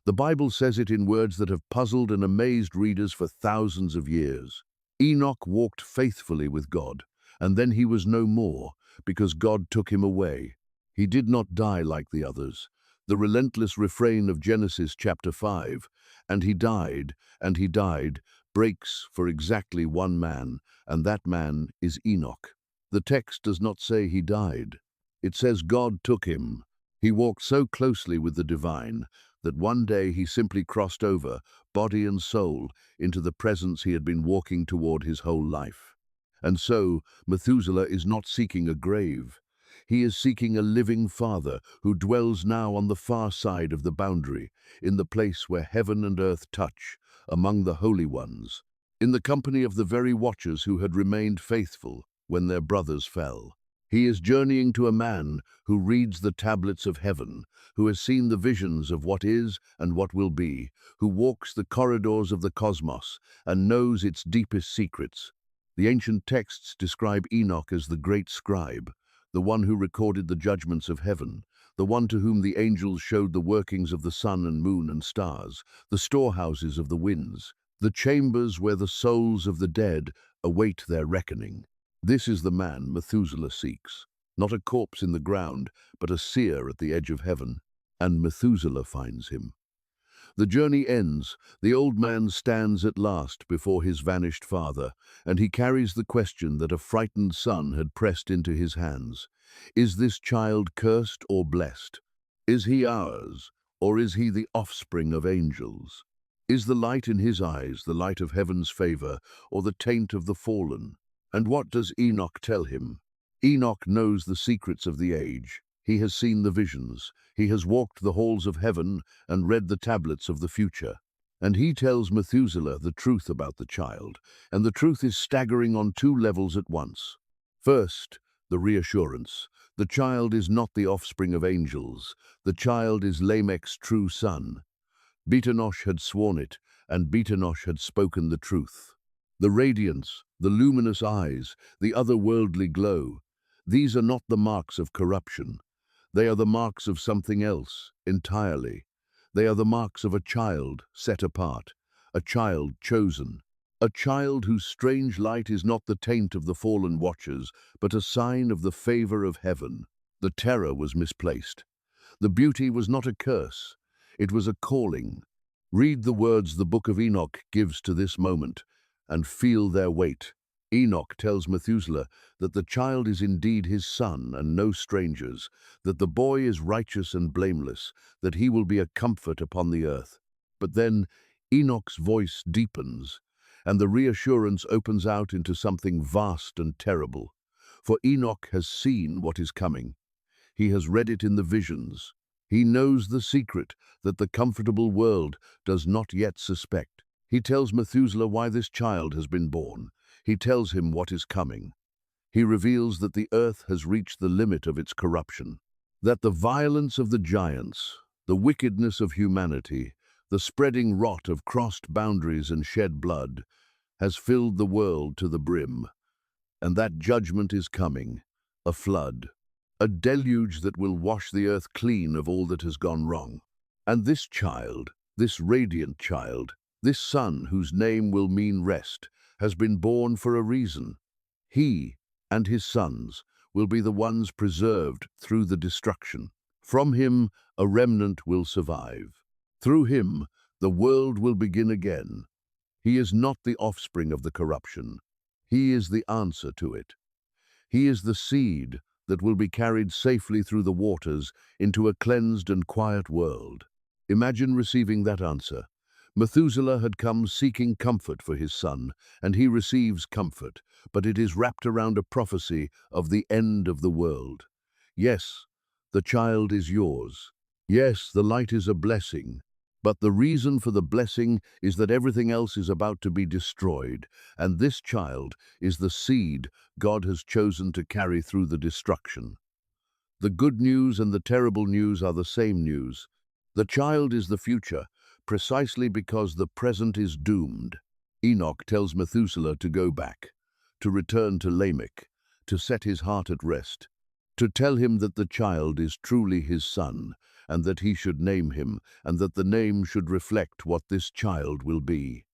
The Bible says it in words that have puzzled and amazed readers for thousands of years. Enoch walked faithfully with God, and then he was no more, because God took him away. He did not die like the others. The relentless refrain of Genesis chapter 5, and he died, breaks for exactly one man, and that man is Enoch. The text does not say he died. It says God took him. He walked so closely with the divine that one day he simply crossed over, body and soul, into the presence he had been walking toward his whole life. And so, Methuselah is not seeking a grave. He is seeking a living Father who dwells now on the far side of the boundary, in the place where heaven and earth touch, among the holy ones, in the company of the very watchers who had remained faithful when their brothers fell. He is journeying to a man who reads the tablets of heaven, who has seen the visions of what is and what will be, who walks the corridors of the cosmos and knows its deepest secrets. The ancient texts describe Enoch as the great scribe, the one who recorded the judgments of heaven, the one to whom the angels showed the workings of the sun and moon and stars, the storehouses of the winds, the chambers where the souls of the dead await their reckoning. This is the man Methuselah seeks, not a corpse in the ground, but a seer at the edge of heaven, and Methuselah finds him. The journey ends, the old man stands at last before his vanished father, and he carries the question that a frightened son had pressed into his hands. Is this child cursed or blessed? Is he ours, or is he the offspring of angels? Is the light in his eyes the light of heaven's favor, or the taint of the fallen? And what does Enoch tell him? Enoch knows the secrets of the age. He has seen the visions. He has walked the halls of heaven and read the tablets of the future. And he tells Methuselah the truth about the child, and the truth is staggering on two levels at once. First, the reassurance. The child is not the offspring of angels. The child is Lamech's true son. Beatenosh had sworn it, and Beatenosh had spoken the truth. The radiance, the luminous eyes, the otherworldly glow, these are not the marks of corruption. They are the marks of something else, entirely. They are the marks of a child set apart, a child chosen, a child whose strange light is not the taint of the fallen watchers, but a sign of the favor of heaven. The terror was misplaced. The beauty was not a curse. It was a calling. Read the words the Book of Enoch gives to this moment, and feel their weight. Enoch tells Methuselah that the child is indeed his son and no stranger's, that the boy is righteous and blameless, that he will be a comfort upon the earth. But then Enoch's voice deepens, and the reassurance opens out into something vast and terrible. For Enoch has seen what is coming. He has read it in the visions. He knows the secret that the comfortable world does not yet suspect. He tells Methuselah why this child has been born. He tells him what is coming. He reveals that the earth has reached the limit of its corruption, that the violence of the giants, the wickedness of humanity, the spreading rot of crossed boundaries and shed blood, has filled the world to the brim, and that judgment is coming, a flood, a deluge that will wash the earth clean of all that has gone wrong. And this child, this radiant child, this son whose name will mean rest, has been born for a reason. He and his sons will be the ones preserved through the destruction. From him, a remnant will survive. Through him, the world will begin again. He is not the offspring of the corruption. He is the answer to it. He is the seed that will be carried safely through the waters into a cleansed and quiet world. Imagine receiving that answer. Methuselah had come seeking comfort for his son, and he receives comfort, but it is wrapped around a prophecy of the end of the world. Yes, the child is yours. Yes, the light is a blessing. But the reason for the blessing is that everything else is about to be destroyed, and this child is the seed God has chosen to carry through the destruction. The good news and the terrible news are the same news. The child is the future, precisely because the present is doomed. Enoch tells Methuselah to go back, to return to Lamech, to set his heart at rest, to tell him that the child is truly his son, and that he should name him, and that the name should reflect what this child will be.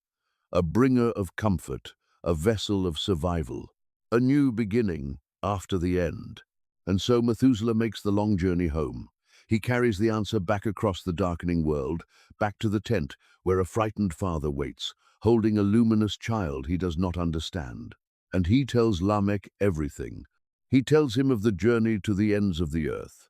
A bringer of comfort, a vessel of survival, a new beginning after the end. And so Methuselah makes the long journey home. He carries the answer back across the darkening world, back to the tent where a frightened father waits, holding a luminous child he does not understand. And he tells Lamech everything. He tells him of the journey to the ends of the earth.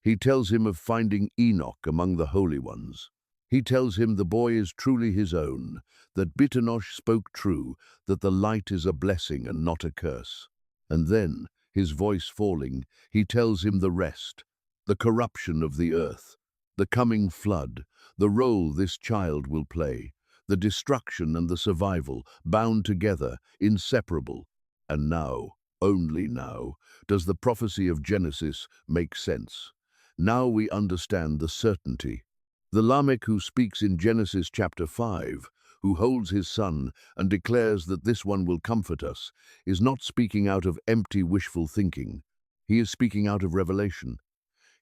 He tells him of finding Enoch among the holy ones. He tells him the boy is truly his own, that Beatenosh spoke true, that the light is a blessing and not a curse. And then his voice falling, he tells him the rest, the corruption of the earth, the coming flood, the role this child will play, the destruction and the survival, bound together, inseparable. And now, only now, does the prophecy of Genesis make sense. Now we understand the certainty. The Lamech who speaks in Genesis chapter 5, who holds his son and declares that this one will comfort us, is not speaking out of empty wishful thinking. He is speaking out of revelation.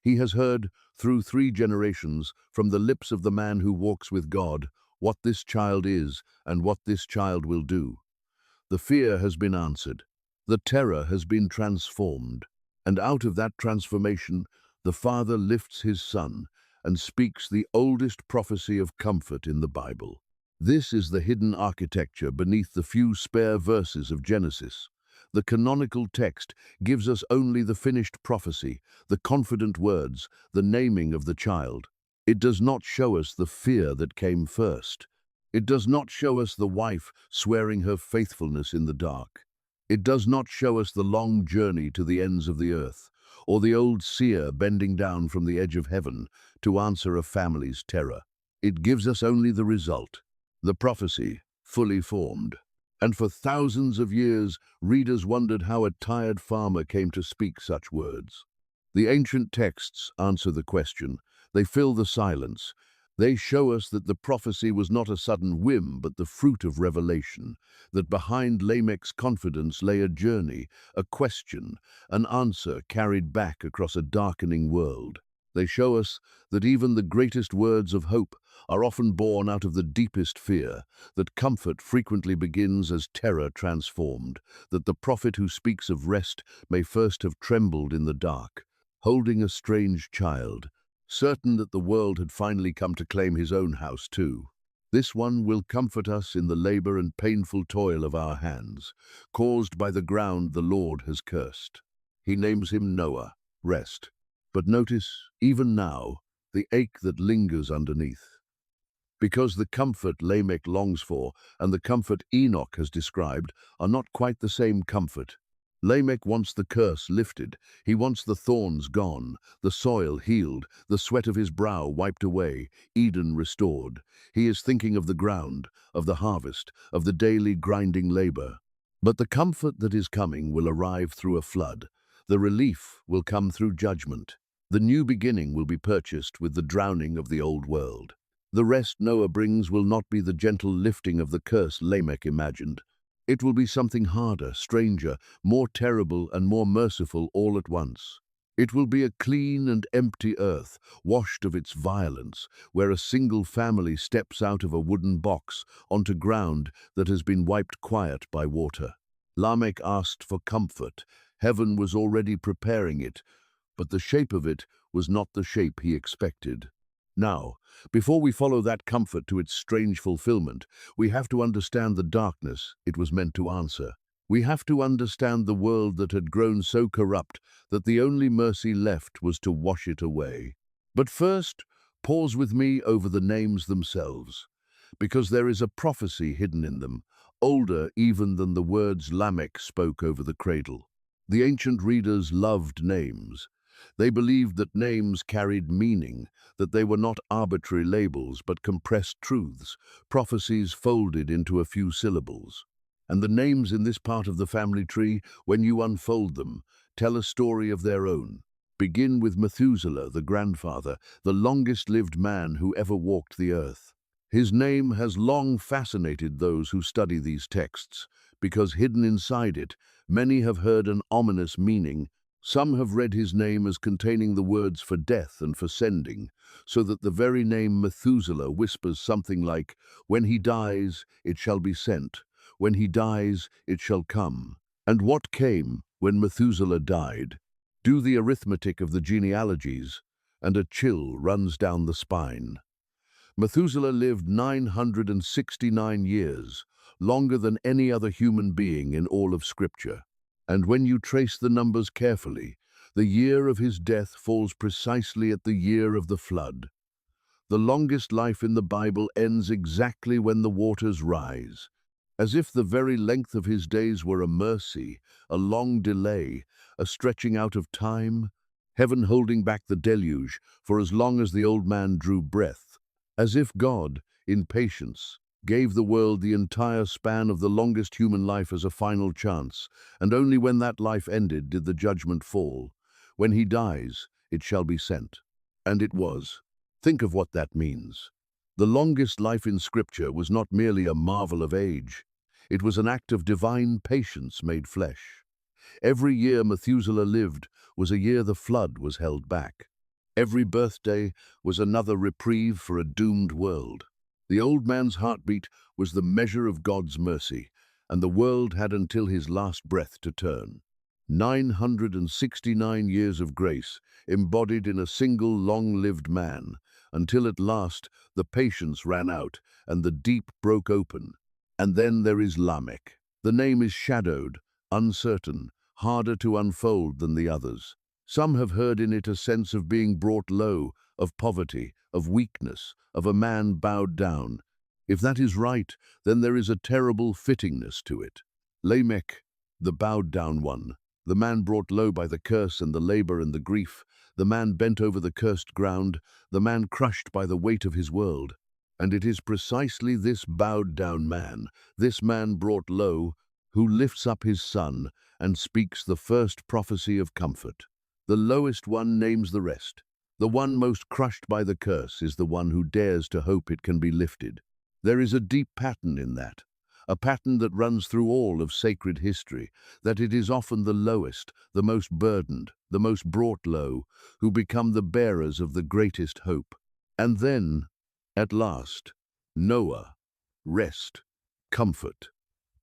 He has heard, through 3 generations, from the lips of the man who walks with God, what this child is and what this child will do. The fear has been answered. The terror has been transformed. And out of that transformation, the Father lifts his Son and speaks the oldest prophecy of comfort in the Bible. This is the hidden architecture beneath the few spare verses of Genesis. The canonical text gives us only the finished prophecy, the confident words, the naming of the child. It does not show us the fear that came first. It does not show us the wife swearing her faithfulness in the dark. It does not show us the long journey to the ends of the earth, or the old seer bending down from the edge of heaven to answer a family's terror. It gives us only the result, the prophecy fully formed. And for thousands of years, readers wondered how a tired farmer came to speak such words. The ancient texts answer the question. They fill the silence. They show us that the prophecy was not a sudden whim, but the fruit of revelation, that behind Lamech's confidence lay a journey, a question, an answer carried back across a darkening world. They show us that even the greatest words of hope are often born out of the deepest fear, that comfort frequently begins as terror transformed, that the prophet who speaks of rest may first have trembled in the dark, holding a strange child, certain that the world had finally come to claim his own house too. This one will comfort us in the labor and painful toil of our hands, caused by the ground the Lord has cursed. He names him Noah, rest. But notice, even now, the ache that lingers underneath. Because the comfort Lamech longs for and the comfort Enoch has described are not quite the same comfort. Lamech wants the curse lifted. He wants the thorns gone, the soil healed, the sweat of his brow wiped away, Eden restored. He is thinking of the ground, of the harvest, of the daily grinding labor. But the comfort that is coming will arrive through a flood. The relief will come through judgment. The new beginning will be purchased with the drowning of the old world. The rest Noah brings will not be the gentle lifting of the curse Lamech imagined. It will be something harder, stranger, more terrible and more merciful all at once. It will be a clean and empty earth, washed of its violence, where a single family steps out of a wooden box onto ground that has been wiped quiet by water. Lamech asked for comfort. Heaven was already preparing it, but the shape of it was not the shape he expected. Now, before we follow that comfort to its strange fulfillment, we have to understand the darkness it was meant to answer. We have to understand the world that had grown so corrupt that the only mercy left was to wash it away. But first, pause with me over the names themselves, because there is a prophecy hidden in them, older even than the words Lamech spoke over the cradle. The ancient readers loved names. They believed that names carried meaning, that they were not arbitrary labels but compressed truths, prophecies folded into a few syllables. And the names in this part of the family tree, when you unfold them, tell a story of their own. Begin with Methuselah, the grandfather, the longest-lived man who ever walked the earth. His name has long fascinated those who study these texts, because hidden inside it, many have heard an ominous meaning. Some have read his name as containing the words for death and for sending, so that the very name Methuselah whispers something like, "When he dies, it shall be sent. When he dies, it shall come." And what came when Methuselah died? Do the arithmetic of the genealogies, and a chill runs down the spine. Methuselah lived 969 years, longer than any other human being in all of Scripture. And when you trace the numbers carefully, the year of his death falls precisely at the year of the flood. The longest life in the Bible ends exactly when the waters rise. as if the very length of his days were a mercy, a long delay, a stretching out of time, heaven holding back the deluge for as long as the old man drew breath, as if God, in patience, gave the world the entire span of the longest human life as a final chance, and only when that life ended did the judgment fall. When he dies, it shall be sent. And it was. Think of what that means. The longest life in Scripture was not merely a marvel of age. It was an act of divine patience made flesh. Every year Methuselah lived was a year the flood was held back. Every birthday was another reprieve for a doomed world. The old man's heartbeat was the measure of God's mercy, and the world had until his last breath to turn. 969 years of grace embodied in a single long-lived man, until at last the patience ran out and the deep broke open. And then there is Lamech. The name is shadowed, uncertain, harder to unfold than the others. Some have heard in it a sense of being brought low, of poverty, of weakness, of a man bowed down. If that is right, then there is a terrible fittingness to it. Lamech, the bowed down one, the man brought low by the curse and the labor and the grief, the man bent over the cursed ground, the man crushed by the weight of his world. And it is precisely this bowed down man, this man brought low, who lifts up his son and speaks the first prophecy of comfort. The lowest one names the rest. The one most crushed by the curse is the one who dares to hope it can be lifted. There is a deep pattern in that, a pattern that runs through all of sacred history, that it is often the lowest, the most burdened, the most brought low, who become the bearers of the greatest hope. And then, at last, Noah, rest, comfort,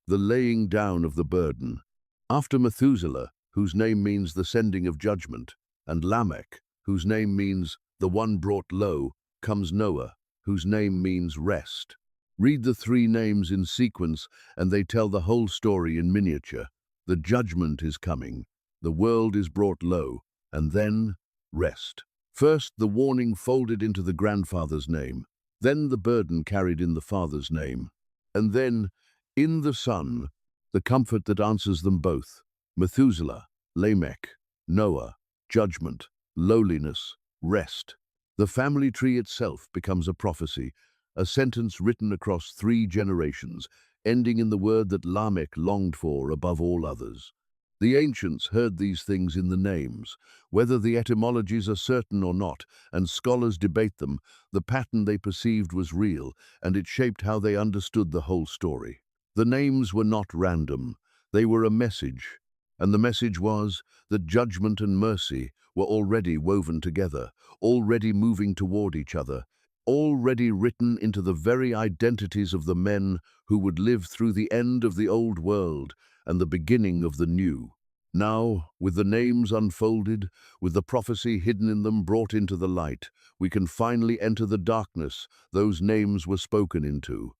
the laying down of the burden. After Methuselah, whose name means the sending of judgment, and Lamech, whose name means the one brought low, comes Noah, whose name means rest. Read the three names in sequence, and they tell the whole story in miniature. The judgment is coming, the world is brought low, and then rest. First, the warning folded into the grandfather's name, then the burden carried in the father's name, and then, in the son, the comfort that answers them both. Methuselah, Lamech, Noah, judgment, lowliness, rest. The family tree itself becomes a prophecy, a sentence written across 3 generations, ending in the word that Lamech longed for above all others. The ancients heard these things in the names. Whether the etymologies are certain or not, and scholars debate them, the pattern they perceived was real, and it shaped how they understood the whole story. The names were not random. They were a message, and the message was that judgment and mercy were already woven together, already moving toward each other, already written into the very identities of the men who would live through the end of the old world and the beginning of the new. Now, with the names unfolded, with the prophecy hidden in them brought into the light, we can finally enter the darkness those names were spoken into.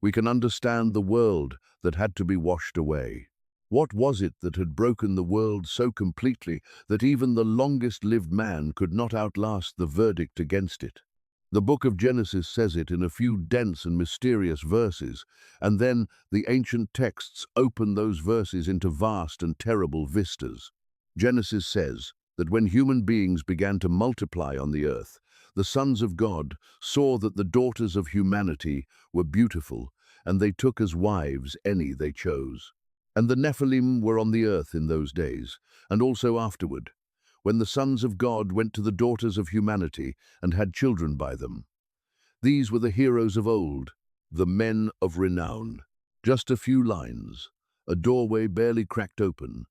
We can understand the world that had to be washed away. What was it that had broken the world so completely that even the longest-lived man could not outlast the verdict against it? The book of Genesis says it in a few dense and mysterious verses, and then the ancient texts open those verses into vast and terrible vistas. Genesis says that when human beings began to multiply on the earth, the sons of God saw that the daughters of humanity were beautiful, and they took as wives any they chose. And the Nephilim were on the earth in those days, and also afterward, when the sons of God went to the daughters of humanity and had children by them. These were the heroes of old, the men of renown. Just a few lines, a doorway barely cracked open,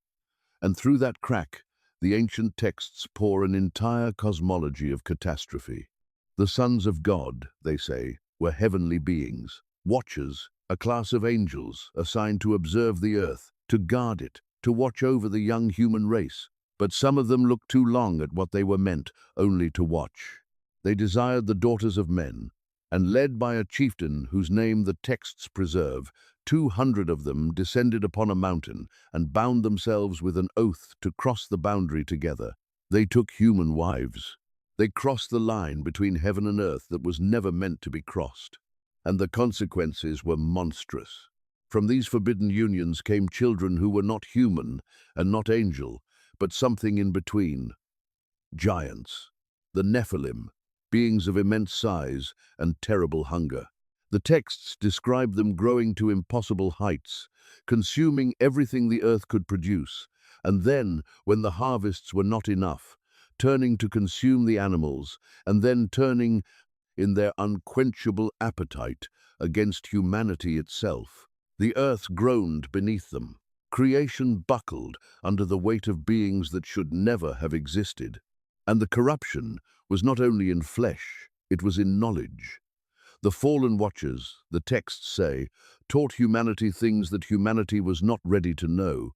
and through that crack, the ancient texts pour an entire cosmology of catastrophe. The sons of God, they say, were heavenly beings, watchers, a class of angels assigned to observe the earth, to guard it, to watch over the young human race. But some of them looked too long at what they were meant only to watch. They desired the daughters of men, and led by a chieftain whose name the texts preserve, 200 of them descended upon a mountain and bound themselves with an oath to cross the boundary together. They took human wives. They crossed the line between heaven and earth that was never meant to be crossed. And the consequences were monstrous. From these forbidden unions came children who were not human and not angel, but something in between. Giants, the Nephilim, beings of immense size and terrible hunger. The texts describe them growing to impossible heights, consuming everything the earth could produce, and then, when the harvests were not enough, turning to consume the animals, and then turning, in their unquenchable appetite, against humanity itself. The earth groaned beneath them. Creation buckled under the weight of beings that should never have existed. And the corruption was not only in flesh, it was in knowledge. The fallen watchers, the texts say, taught humanity things that humanity was not ready to know.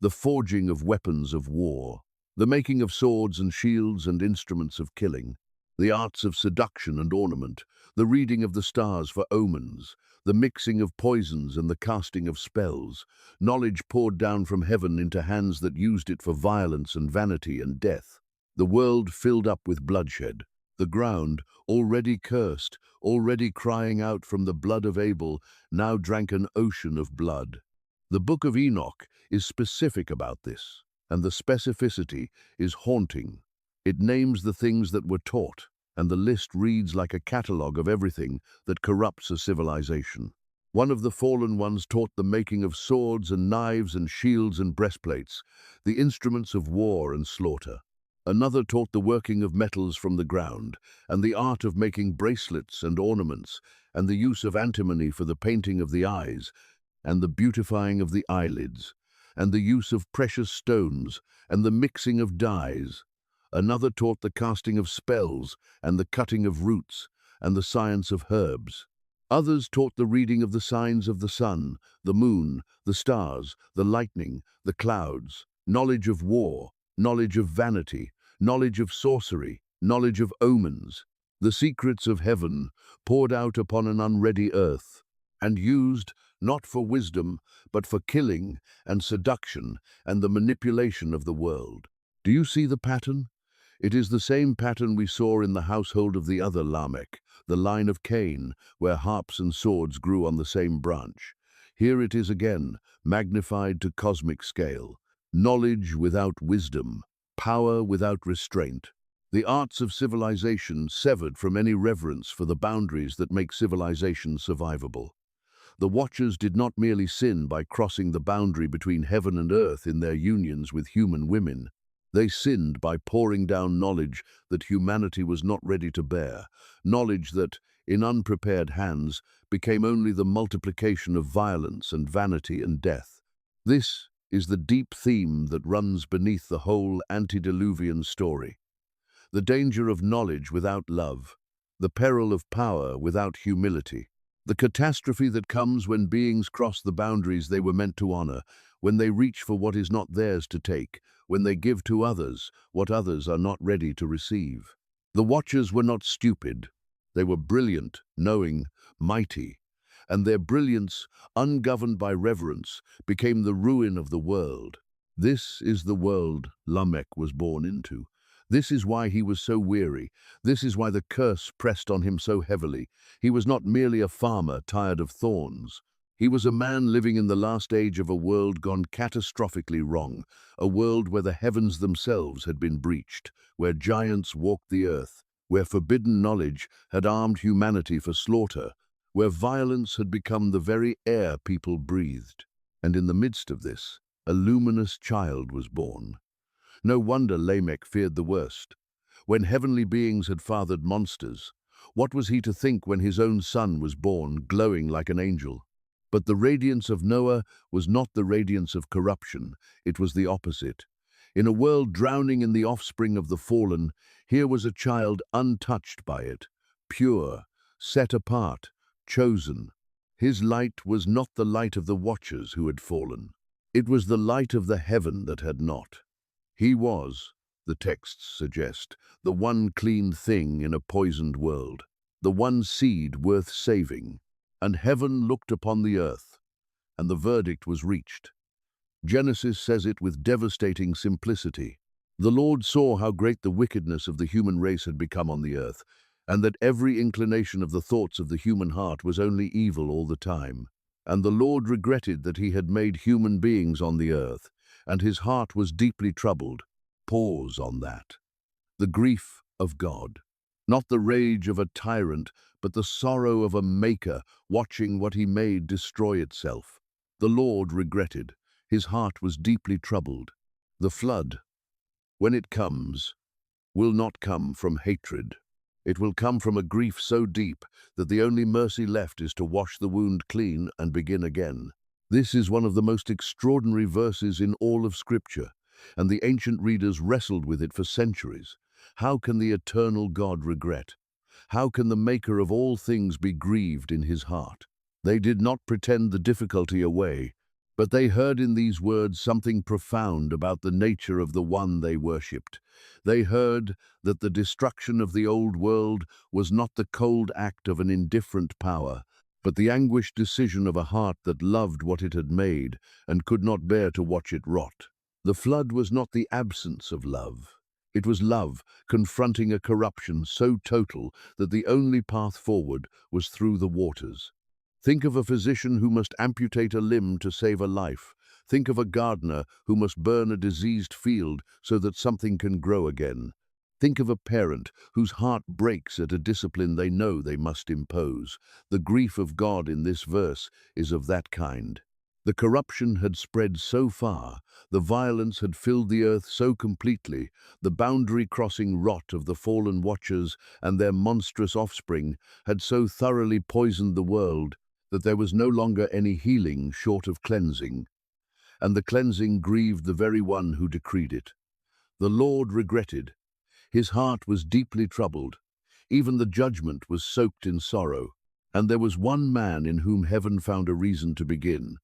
The forging of weapons of war, the making of swords and shields and instruments of killing, the arts of seduction and ornament, the reading of the stars for omens, the mixing of poisons and the casting of spells, knowledge poured down from heaven into hands that used it for violence and vanity and death. The world filled up with bloodshed. The ground, already cursed, already crying out from the blood of Abel, now drank an ocean of blood. The Book of Enoch is specific about this, and the specificity is haunting. It names the things that were taught, and the list reads like a catalogue of everything that corrupts a civilization. One of the fallen ones taught the making of swords and knives and shields and breastplates, the instruments of war and slaughter. Another taught the working of metals from the ground, and the art of making bracelets and ornaments, and the use of antimony for the painting of the eyes, and the beautifying of the eyelids, and the use of precious stones, and the mixing of dyes. Another taught the casting of spells, and the cutting of roots, and the science of herbs. Others taught the reading of the signs of the sun, the moon, the stars, the lightning, the clouds, knowledge of war, knowledge of vanity, knowledge of sorcery, knowledge of omens, the secrets of heaven poured out upon an unready earth, and used not for wisdom, but for killing and seduction and the manipulation of the world. Do you see the pattern? It is the same pattern we saw in the household of the other Lamech, the line of Cain, where harps and swords grew on the same branch. Here it is again, magnified to cosmic scale. Knowledge without wisdom, power without restraint. The arts of civilization severed from any reverence for the boundaries that make civilization survivable. The Watchers did not merely sin by crossing the boundary between heaven and earth in their unions with human women. They sinned by pouring down knowledge that humanity was not ready to bear, knowledge that, in unprepared hands, became only the multiplication of violence and vanity and death. This is the deep theme that runs beneath the whole antediluvian story. The danger of knowledge without love, the peril of power without humility, the catastrophe that comes when beings cross the boundaries they were meant to honor, when they reach for what is not theirs to take, when they give to others what others are not ready to receive. The Watchers were not stupid. They were brilliant, knowing, mighty, and their brilliance, ungoverned by reverence, became the ruin of the world. This is the world Lamech was born into. This is why he was so weary. This is why the curse pressed on him so heavily. He was not merely a farmer tired of thorns. He was a man living in the last age of a world gone catastrophically wrong, a world where the heavens themselves had been breached, where giants walked the earth, where forbidden knowledge had armed humanity for slaughter, where violence had become the very air people breathed. And in the midst of this, a luminous child was born. No wonder Lamech feared the worst. When heavenly beings had fathered monsters, what was he to think when his own son was born, glowing like an angel? But the radiance of Noah was not the radiance of corruption, it was the opposite. In a world drowning in the offspring of the fallen, here was a child untouched by it, pure, set apart, chosen. His light was not the light of the Watchers who had fallen. It was the light of the heaven that had not. He was, the texts suggest, the one clean thing in a poisoned world, the one seed worth saving. And heaven looked upon the earth, and the verdict was reached. Genesis says it with devastating simplicity. The Lord saw how great the wickedness of the human race had become on the earth, and that every inclination of the thoughts of the human heart was only evil all the time. And the Lord regretted that he had made human beings on the earth, and his heart was deeply troubled. Pause on that. The grief of God. Not the rage of a tyrant, but the sorrow of a maker watching what he made destroy itself. The Lord regretted. His heart was deeply troubled. The flood, when it comes, will not come from hatred. It will come from a grief so deep that the only mercy left is to wash the wound clean and begin again. This is one of the most extraordinary verses in all of Scripture, and the ancient readers wrestled with it for centuries. How can the eternal God regret? How can the Maker of all things be grieved in his heart? They did not pretend the difficulty away, but they heard in these words something profound about the nature of the one they worshipped. They heard that the destruction of the old world was not the cold act of an indifferent power, but the anguished decision of a heart that loved what it had made and could not bear to watch it rot. The flood was not the absence of love. It was love confronting a corruption so total that the only path forward was through the waters. Think of a physician who must amputate a limb to save a life. Think of a gardener who must burn a diseased field so that something can grow again. Think of a parent whose heart breaks at a discipline they know they must impose. The grief of God in this verse is of that kind. The corruption had spread so far, the violence had filled the earth so completely, the boundary-crossing rot of the fallen watchers and their monstrous offspring had so thoroughly poisoned the world that there was no longer any healing short of cleansing, and the cleansing grieved the very one who decreed it. The Lord regretted. His heart was deeply troubled. Even the judgment was soaked in sorrow, and there was one man in whom heaven found a reason to begin.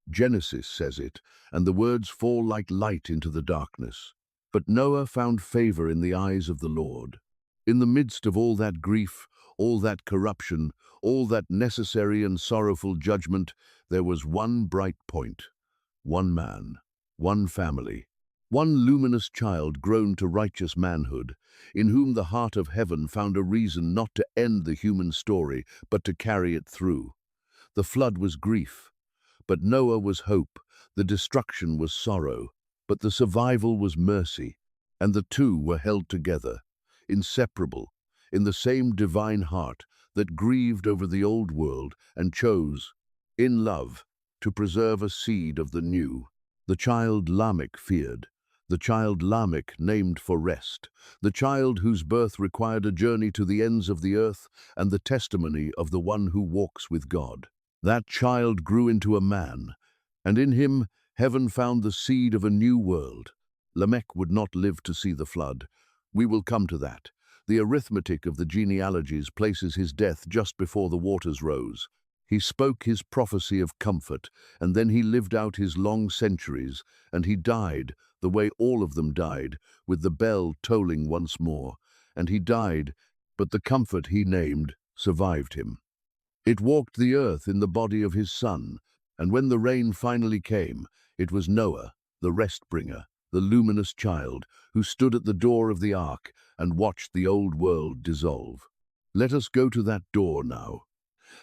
Genesis says it, and the words fall like light into the darkness. But Noah found favor in the eyes of the Lord. In the midst of all that grief, all that corruption, all that necessary and sorrowful judgment, there was one bright point. One man, one family, one luminous child grown to righteous manhood, in whom the heart of heaven found a reason not to end the human story, but to carry it through. The flood was grief, but Noah was hope. The destruction was sorrow, but the survival was mercy, and the two were held together, inseparable, in the same divine heart that grieved over the old world and chose, in love, to preserve a seed of the new. The child Lamech feared, the child Lamech named for rest, the child whose birth required a journey to the ends of the earth and the testimony of the one who walks with God. That child grew into a man, and in him heaven found the seed of a new world. Lamech would not live to see the flood. We will come to that. The arithmetic of the genealogies places his death just before the waters rose. He spoke his prophecy of comfort, and then he lived out his long centuries, and he died, the way all of them died, with the bell tolling once more. And he died, but the comfort he named survived him. It walked the earth in the body of his son, and when the rain finally came, it was Noah, the rest-bringer, the luminous child, who stood at the door of the ark and watched the old world dissolve. Let us go to that door now.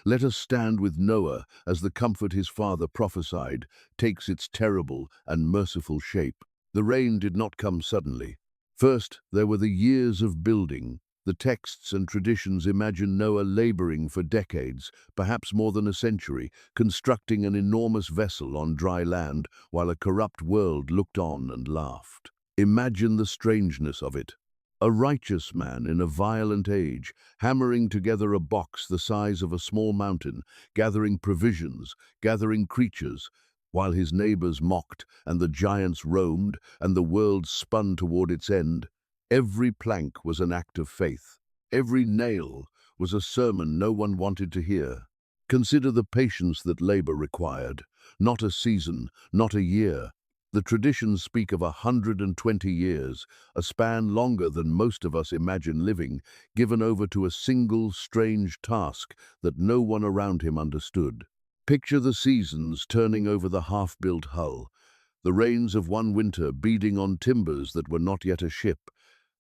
Let us stand with Noah as the comfort his father prophesied takes its terrible and merciful shape. The rain did not come suddenly. First, there were the years of building. The texts and traditions imagine Noah laboring for decades, perhaps more than a century, constructing an enormous vessel on dry land while a corrupt world looked on and laughed. Imagine the strangeness of it. A righteous man in a violent age, hammering together a box the size of a small mountain, gathering provisions, gathering creatures, while his neighbors mocked and the giants roamed and the world spun toward its end. Every plank was an act of faith. Every nail was a sermon no one wanted to hear. Consider the patience that labor required. Not a season, not a year. The traditions speak of 120 years, a span longer than most of us imagine living, given over to a single strange task that no one around him understood. Picture the seasons turning over the half-built hull, the rains of one winter beading on timbers that were not yet a ship,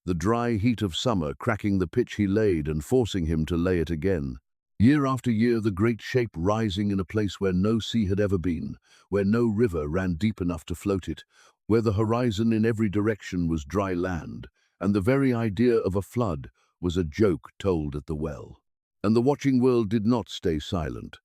the dry heat of summer cracking the pitch he laid and forcing him to lay it again. Year after year, the great shape rising in a place where no sea had ever been, where no river ran deep enough to float it, where the horizon in every direction was dry land, and the very idea of a flood was a joke told at the well. And the watching world did not stay silent.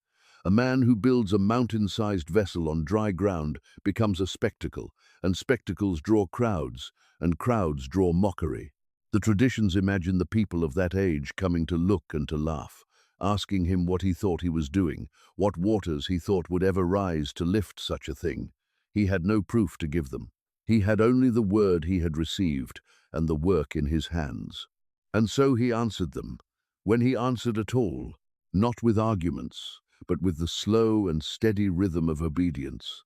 A man who builds a mountain-sized vessel on dry ground becomes a spectacle, and spectacles draw crowds, and crowds draw mockery. The traditions imagine the people of that age coming to look and to laugh, asking him what he thought he was doing, what waters he thought would ever rise to lift such a thing. He had no proof to give them. He had only the word he had received and the work in his hands. And so he answered them, when he answered at all, not with arguments, but with the slow and steady rhythm of obedience.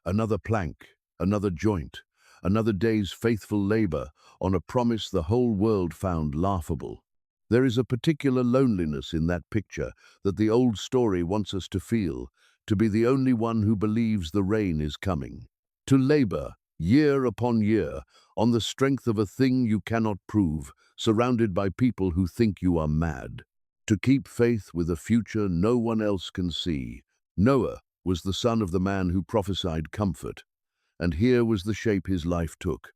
Another plank, another joint, another day's faithful labor on a promise the whole world found laughable. There is a particular loneliness in that picture that the old story wants us to feel, to be the only one who believes the rain is coming. To labor, year upon year, on the strength of a thing you cannot prove, surrounded by people who think you are mad. To keep faith with a future no one else can see. Noah was the son of the man who prophesied comfort, and here was the shape his life took.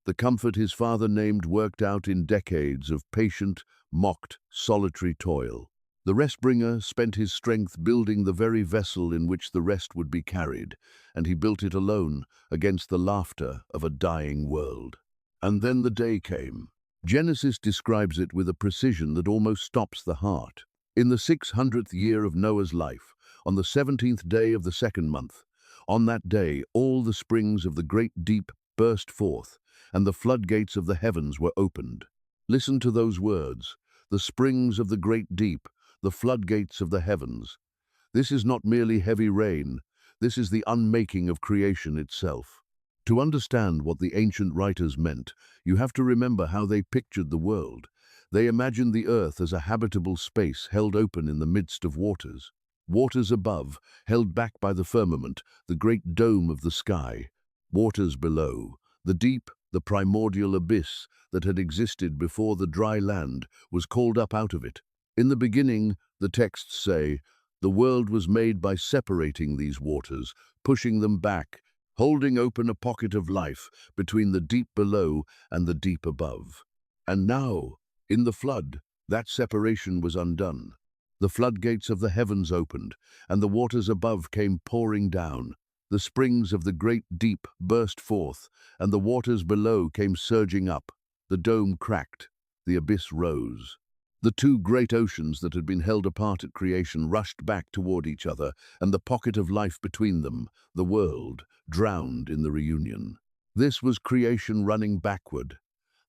The comfort his father named worked out in decades of patient, mocked, solitary toil. The rest-bringer spent his strength building the very vessel in which the rest would be carried, and he built it alone against the laughter of a dying world. And then the day came. Genesis describes it with a precision that almost stops the heart. In the 600th year of Noah's life, on the 17th day of the second month, on that day all the springs of the great deep burst forth, and the floodgates of the heavens were opened. Listen to those words, the springs of the great deep, the floodgates of the heavens. This is not merely heavy rain, this is the unmaking of creation itself. To understand what the ancient writers meant, you have to remember how they pictured the world. They imagined the earth as a habitable space held open in the midst of waters. Waters above, held back by the firmament, the great dome of the sky. Waters below, the deep, the primordial abyss that had existed before the dry land was called up out of it. In the beginning, the texts say, the world was made by separating these waters, pushing them back, holding open a pocket of life between the deep below and the deep above. And now, in the flood, that separation was undone. The floodgates of the heavens opened, and the waters above came pouring down. The springs of the great deep burst forth, and the waters below came surging up. The dome cracked, the abyss rose. The two great oceans that had been held apart at creation rushed back toward each other, and the pocket of life between them, the world, drowned in the reunion. This was creation running backward.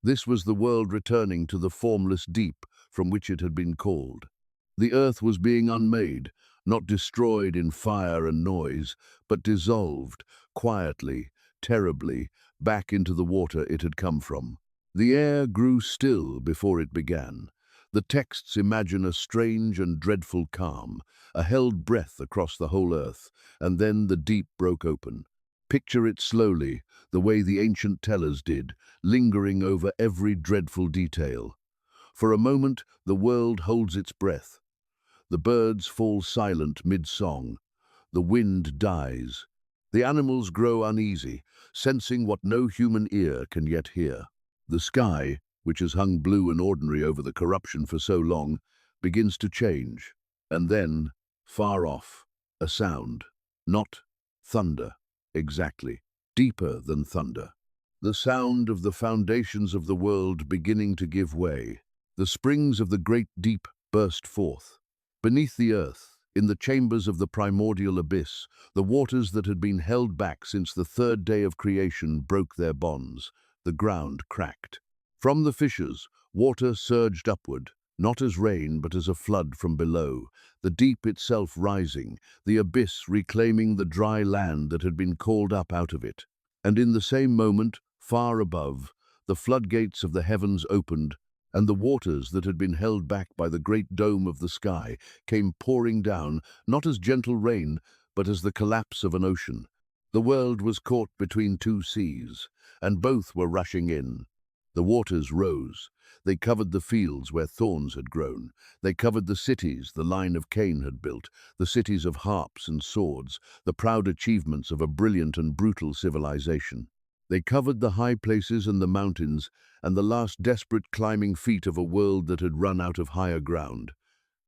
This was the world returning to the formless deep from which it had been called. The earth was being unmade, not destroyed in fire and noise, but dissolved, quietly, terribly, back into the water it had come from. The air grew still before it began. The texts imagine a strange and dreadful calm, a held breath across the whole earth, and then the deep broke open. Picture it slowly, the way the ancient tellers did, lingering over every dreadful detail. For a moment, the world holds its breath. The birds fall silent mid-song. The wind dies. The animals grow uneasy, sensing what no human ear can yet hear. The sky, which has hung blue and ordinary over the corruption for so long, begins to change. And then, far off, a sound. Not thunder, exactly, deeper than thunder. The sound of the foundations of the world beginning to give way. The springs of the great deep burst forth. Beneath the earth, in the chambers of the primordial abyss, the waters that had been held back since the third day of creation broke their bonds. The ground cracked. From the fissures, water surged upward, not as rain but as a flood from below, the deep itself rising, the abyss reclaiming the dry land that had been called up out of it. And in the same moment, far above, the floodgates of the heavens opened, and the waters that had been held back by the great dome of the sky came pouring down, not as gentle rain, but as the collapse of an ocean. The world was caught between two seas, and both were rushing in. The waters rose. They covered the fields where thorns had grown. They covered the cities the line of Cain had built, the cities of harps and swords, the proud achievements of a brilliant and brutal civilization. They covered the high places and the mountains, and the last desperate climbing feat of a world that had run out of higher ground.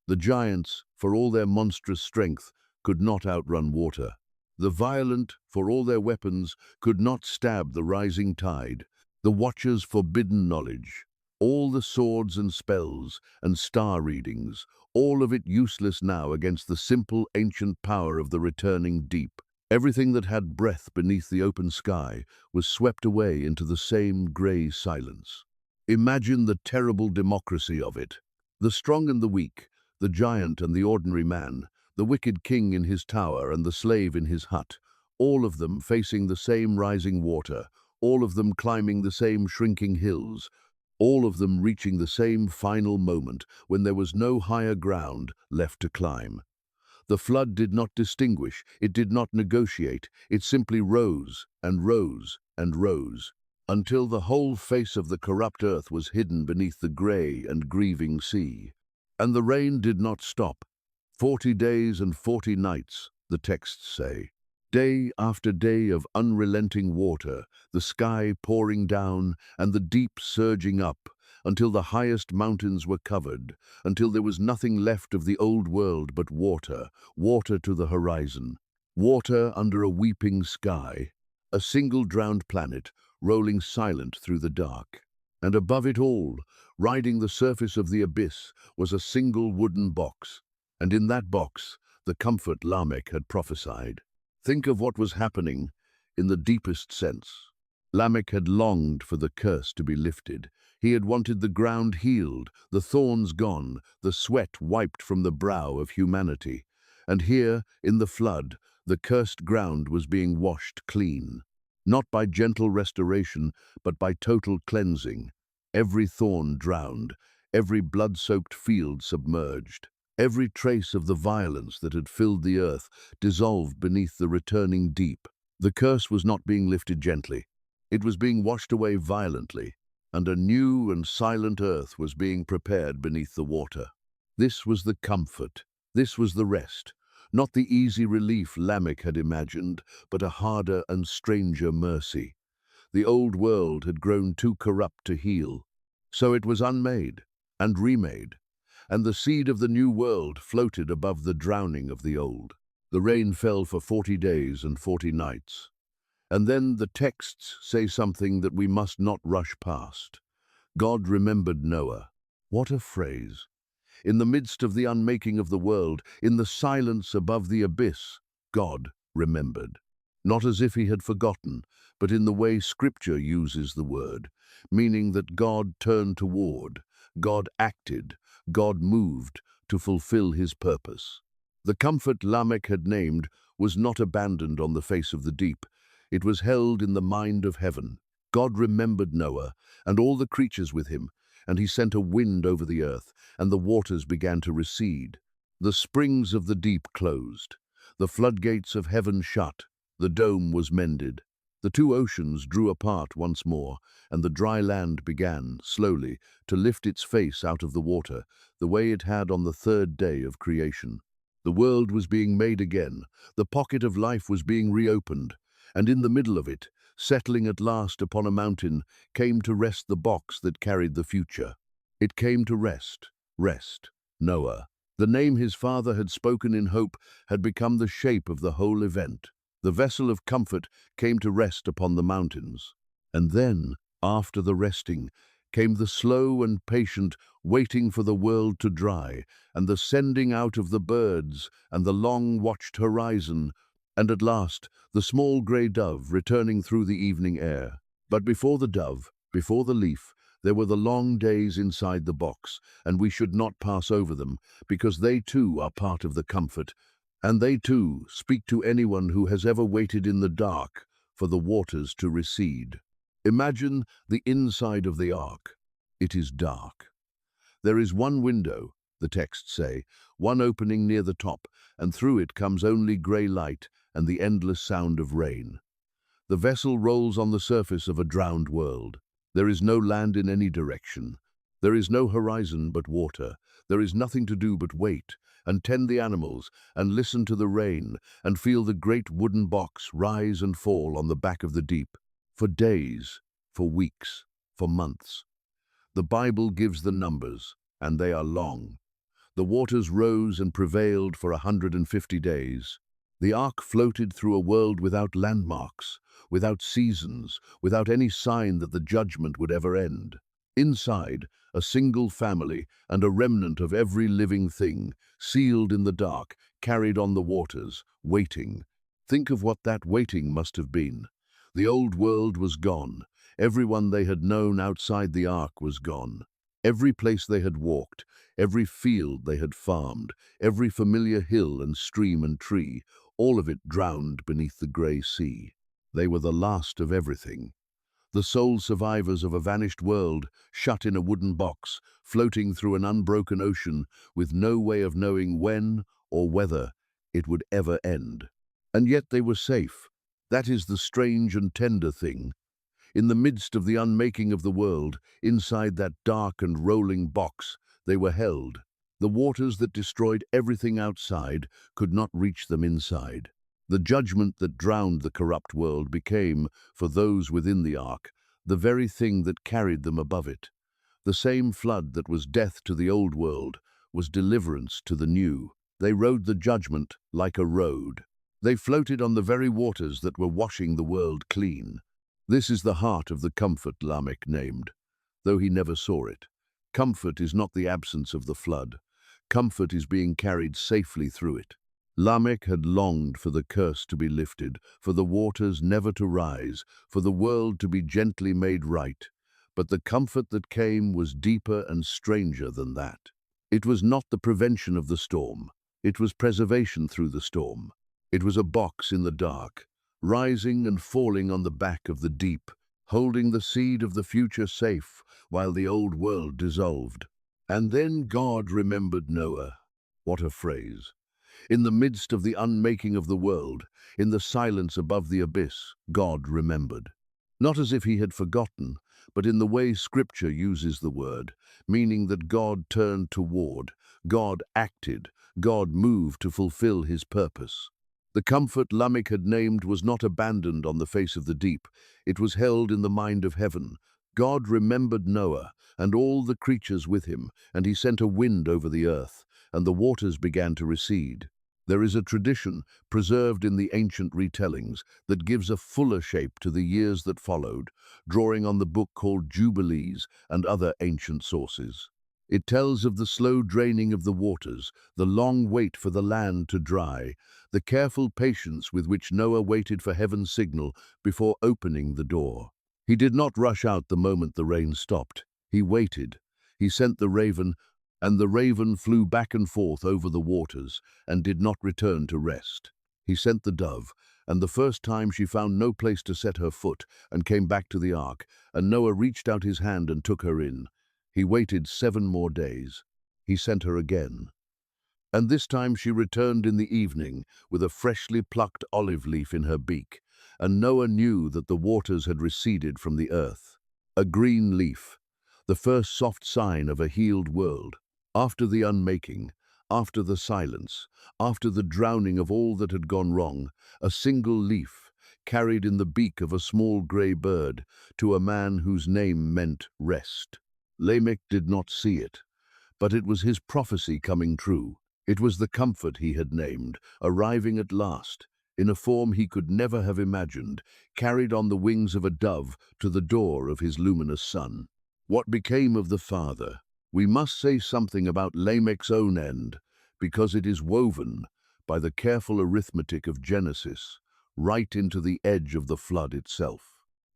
The giants, for all their monstrous strength, could not outrun water. The violent, for all their weapons, could not stab the rising tide. The Watcher's forbidden knowledge, all the swords and spells and star readings, all of it useless now against the simple ancient power of the returning deep. Everything that had breath beneath the open sky was swept away into the same grey silence. Imagine the terrible democracy of it. The strong and the weak, the giant and the ordinary man, the wicked king in his tower and the slave in his hut, all of them facing the same rising water, all of them climbing the same shrinking hills, all of them reaching the same final moment when there was no higher ground left to climb. The flood did not distinguish, it did not negotiate, it simply rose and rose and rose, until the whole face of the corrupt earth was hidden beneath the grey and grieving sea. And the rain did not stop. 40 days and 40 nights, the texts say. Day after day of unrelenting water, the sky pouring down and the deep surging up, until the highest mountains were covered, until there was nothing left of the old world but water, water to the horizon, water under a weeping sky, a single drowned planet rolling silent through the dark. And above it all, riding the surface of the abyss, was a single wooden box, and in that box, the comfort Lamech had prophesied. Think of what was happening in the deepest sense. Lamech had longed for the curse to be lifted. He had wanted the ground healed, the thorns gone, the sweat wiped from the brow of humanity. And here, in the flood, the cursed ground was being washed clean. Not by gentle restoration, but by total cleansing. Every thorn drowned, every blood-soaked field submerged. Every trace of the violence that had filled the earth dissolved beneath the returning deep. The curse was not being lifted gently. It was being washed away violently, and a new and silent earth was being prepared beneath the water. This was the comfort. This was the rest. Not the easy relief Lamech had imagined, but a harder and stranger mercy. The old world had grown too corrupt to heal, so it was unmade and remade, and the seed of the new world floated above the drowning of the old. The rain fell for 40 days and 40 nights. And then the texts say something that we must not rush past. God remembered Noah. What a phrase! In the midst of the unmaking of the world, in the silence above the abyss, God remembered. Not as if he had forgotten, but in the way Scripture uses the word, meaning that God turned toward, God acted, God moved to fulfill his purpose. The comfort Lamech had named was not abandoned on the face of the deep. It was held in the mind of heaven. God remembered Noah and all the creatures with him, and he sent a wind over the earth, and the waters began to recede. The springs of the deep closed. The floodgates of heaven shut. The dome was mended. The two oceans drew apart once more, and the dry land began, slowly, to lift its face out of the water, the way it had on the third day of creation. The world was being made again. The pocket of life was being reopened, and in the middle of it, settling at last upon a mountain, came to rest the box that carried the future. It came to rest, Noah. The name his father had spoken in hope had become the shape of the whole event. The vessel of comfort came to rest upon the mountains. And then, after the resting, came the slow and patient waiting for the world to dry, and the sending out of the birds, and the long-watched horizon, and at last the small grey dove returning through the evening air. But before the dove, before the leaf, there were the long days inside the box, and we should not pass over them, because they too are part of the comfort, and they too speak to anyone who has ever waited in the dark for the waters to recede. Imagine the inside of the ark. It is dark. There is one window, the texts say, one opening near the top, and through it comes only grey light and the endless sound of rain. The vessel rolls on the surface of a drowned world. There is no land in any direction. There is no horizon but water. There is nothing to do but wait, and tend the animals, and listen to the rain, and feel the great wooden box rise and fall on the back of the deep, for days, for weeks, for months. The Bible gives the numbers, and they are long. The waters rose and prevailed for 150 days. The ark floated through a world without landmarks, without seasons, without any sign that the judgment would ever end. Inside, a single family and a remnant of every living thing, sealed in the dark, carried on the waters, waiting. Think of what that waiting must have been. The old world was gone. Everyone they had known outside the ark was gone. Every place they had walked, every field they had farmed, every familiar hill and stream and tree, all of it drowned beneath the grey sea. They were the last of everything. The sole survivors of a vanished world, shut in a wooden box, floating through an unbroken ocean, with no way of knowing when or whether it would ever end. And yet they were safe. That is the strange and tender thing. In the midst of the unmaking of the world, inside that dark and rolling box, they were held. The waters that destroyed everything outside could not reach them inside. The judgment that drowned the corrupt world became, for those within the ark, the very thing that carried them above it. The same flood that was death to the old world was deliverance to the new. They rode the judgment like a road. They floated on the very waters that were washing the world clean. This is the heart of the comfort Lamech named, though he never saw it. Comfort is not the absence of the flood. Comfort is being carried safely through it. Lamech had longed for the curse to be lifted, for the waters never to rise, for the world to be gently made right. But the comfort that came was deeper and stranger than that. It was not the prevention of the storm. It was preservation through the storm. It was a box in the dark, rising and falling on the back of the deep, holding the seed of the future safe while the old world dissolved. And then God remembered Noah. What a phrase! In the midst of the unmaking of the world, in the silence above the abyss, God remembered. Not as if he had forgotten, but in the way Scripture uses the word, meaning that God turned toward, God acted, God moved to fulfill his purpose. The comfort Lamech had named was not abandoned on the face of the deep. It was held in the mind of heaven. God remembered Noah and all the creatures with him, and he sent a wind over the earth, and the waters began to recede. There is a tradition, preserved in the ancient retellings, that gives a fuller shape to the years that followed, drawing on the book called Jubilees and other ancient sources. It tells of the slow draining of the waters, the long wait for the land to dry, the careful patience with which Noah waited for heaven's signal before opening the door. He did not rush out the moment the rain stopped. He waited. He sent the raven, and the raven flew back and forth over the waters and did not return to rest. He sent the dove, and the first time she found no place to set her foot and came back to the ark, and Noah reached out his hand and took her in. He waited 7 more days. He sent her again. And this time she returned in the evening with a freshly plucked olive leaf in her beak, and Noah knew that the waters had receded from the earth. A green leaf, the first soft sign of a healed world. After the unmaking, after the silence, after the drowning of all that had gone wrong, a single leaf, carried in the beak of a small grey bird, to a man whose name meant rest. Lamech did not see it, but it was his prophecy coming true. It was the comfort he had named, arriving at last, in a form he could never have imagined, carried on the wings of a dove to the door of his luminous son. What became of the father? We must say something about Lamech's own end, because it is woven, by the careful arithmetic of Genesis, right into the edge of the flood itself.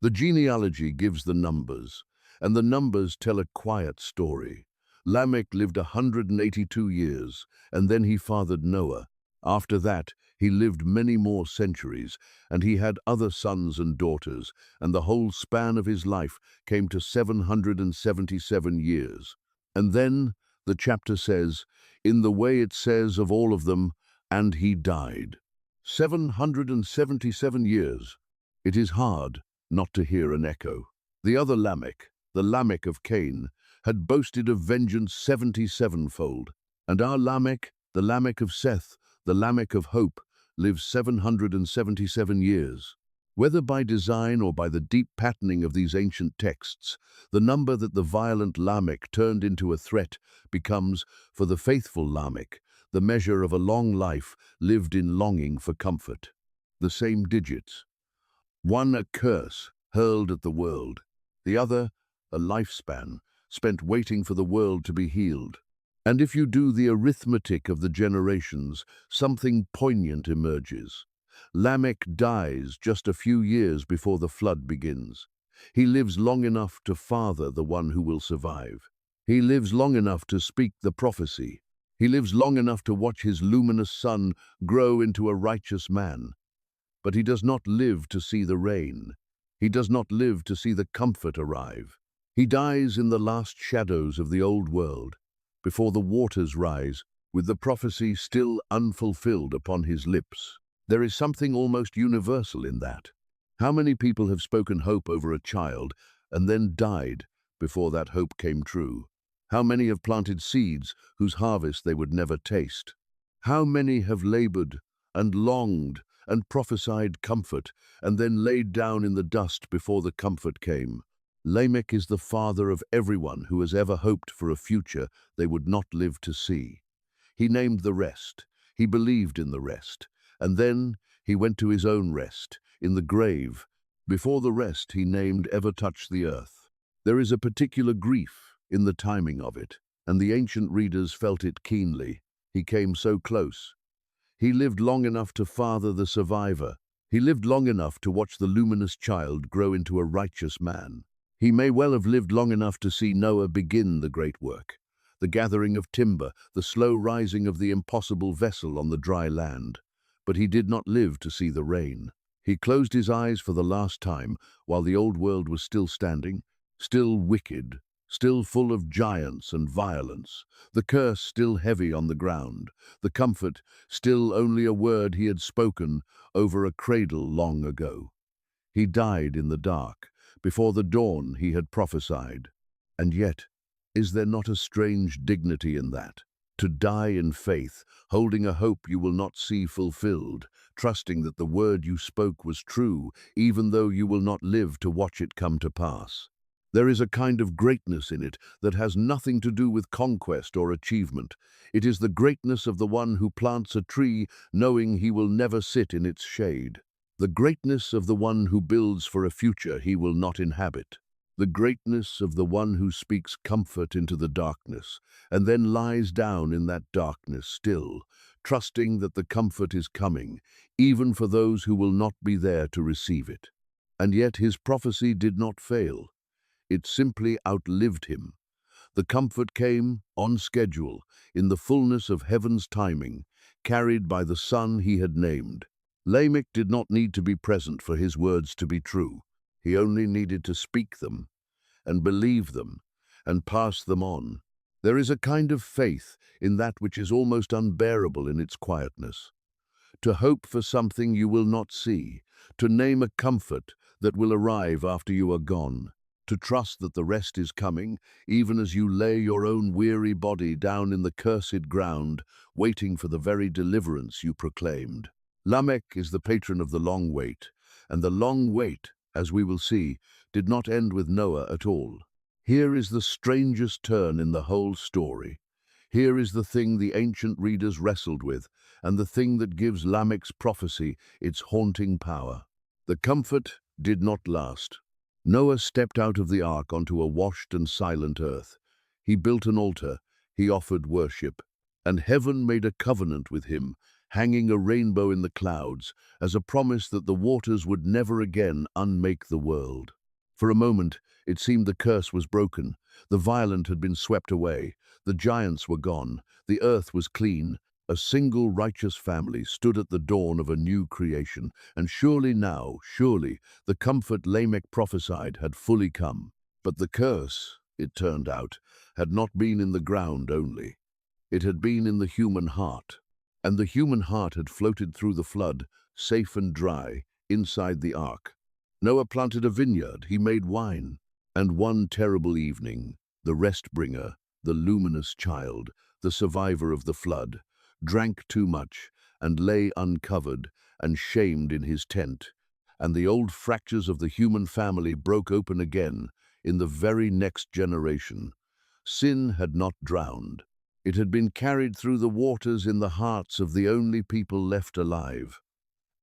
The genealogy gives the numbers, and the numbers tell a quiet story. Lamech lived 182 years, and then he fathered Noah. After that, he lived many more centuries, and he had other sons and daughters, and the whole span of his life came to 777 years. And then, the chapter says, in the way it says of all of them, and he died. 777 years. It is hard not to hear an echo. The other Lamech, the Lamech of Cain, had boasted of vengeance 77-fold, and our Lamech, the Lamech of Seth, the Lamech of hope, lives 777 years. Whether by design or by the deep patterning of these ancient texts, the number that the violent Lamech turned into a threat becomes, for the faithful Lamech, the measure of a long life lived in longing for comfort. The same digits. One a curse hurled at the world, the other a lifespan spent waiting for the world to be healed. And if you do the arithmetic of the generations, something poignant emerges. Lamech dies just a few years before the flood begins. He lives long enough to father the one who will survive. He lives long enough to speak the prophecy. He lives long enough to watch his luminous son grow into a righteous man. But he does not live to see the rain. He does not live to see the comfort arrive. He dies in the last shadows of the old world, before the waters rise, with the prophecy still unfulfilled upon his lips. There is something almost universal in that. How many people have spoken hope over a child and then died before that hope came true? How many have planted seeds whose harvest they would never taste? How many have labored and longed and prophesied comfort and then laid down in the dust before the comfort came? Lamech is the father of everyone who has ever hoped for a future they would not live to see. He named the rest. He believed in the rest. And then he went to his own rest, in the grave. Before the rest he named ever touched the earth. There is a particular grief in the timing of it, and the ancient readers felt it keenly. He came so close. He lived long enough to father the survivor. He lived long enough to watch the luminous child grow into a righteous man. He may well have lived long enough to see Noah begin the great work, the gathering of timber, the slow rising of the impossible vessel on the dry land. But he did not live to see the rain. He closed his eyes for the last time while the old world was still standing, still wicked, still full of giants and violence, the curse still heavy on the ground, the comfort still only a word he had spoken over a cradle long ago. He died in the dark, before the dawn he had prophesied. And yet, is there not a strange dignity in that? To die in faith, holding a hope you will not see fulfilled, trusting that the word you spoke was true, even though you will not live to watch it come to pass. There is a kind of greatness in it that has nothing to do with conquest or achievement. It is the greatness of the one who plants a tree knowing he will never sit in its shade. The greatness of the one who builds for a future he will not inhabit. The greatness of the one who speaks comfort into the darkness, and then lies down in that darkness still, trusting that the comfort is coming, even for those who will not be there to receive it. And yet his prophecy did not fail. It simply outlived him. The comfort came, on schedule, in the fullness of heaven's timing, carried by the Son he had named. Lamech did not need to be present for his words to be true. He only needed to speak them, and believe them, and pass them on. There is a kind of faith in that which is almost unbearable in its quietness. To hope for something you will not see, to name a comfort that will arrive after you are gone, to trust that the rest is coming, even as you lay your own weary body down in the cursed ground, waiting for the very deliverance you proclaimed. Lamech is the patron of the long wait, and the long wait, as we will see, did not end with Noah at all. Here is the strangest turn in the whole story. Here is the thing the ancient readers wrestled with, and the thing that gives Lamech's prophecy its haunting power. The comfort did not last. Noah stepped out of the ark onto a washed and silent earth. He built an altar, he offered worship, and heaven made a covenant with him, hanging a rainbow in the clouds, as a promise that the waters would never again unmake the world. For a moment, it seemed the curse was broken. The violent had been swept away. The giants were gone. The earth was clean. A single righteous family stood at the dawn of a new creation. And surely now, surely, the comfort Lamech prophesied had fully come. But the curse, it turned out, had not been in the ground only. It had been in the human heart. And the human heart had floated through the flood, safe and dry, inside the ark. Noah planted a vineyard, he made wine. And one terrible evening, the rest-bringer, the luminous child, the survivor of the flood, drank too much and lay uncovered and shamed in his tent, and the old fractures of the human family broke open again in the very next generation. Sin had not drowned. It had been carried through the waters in the hearts of the only people left alive.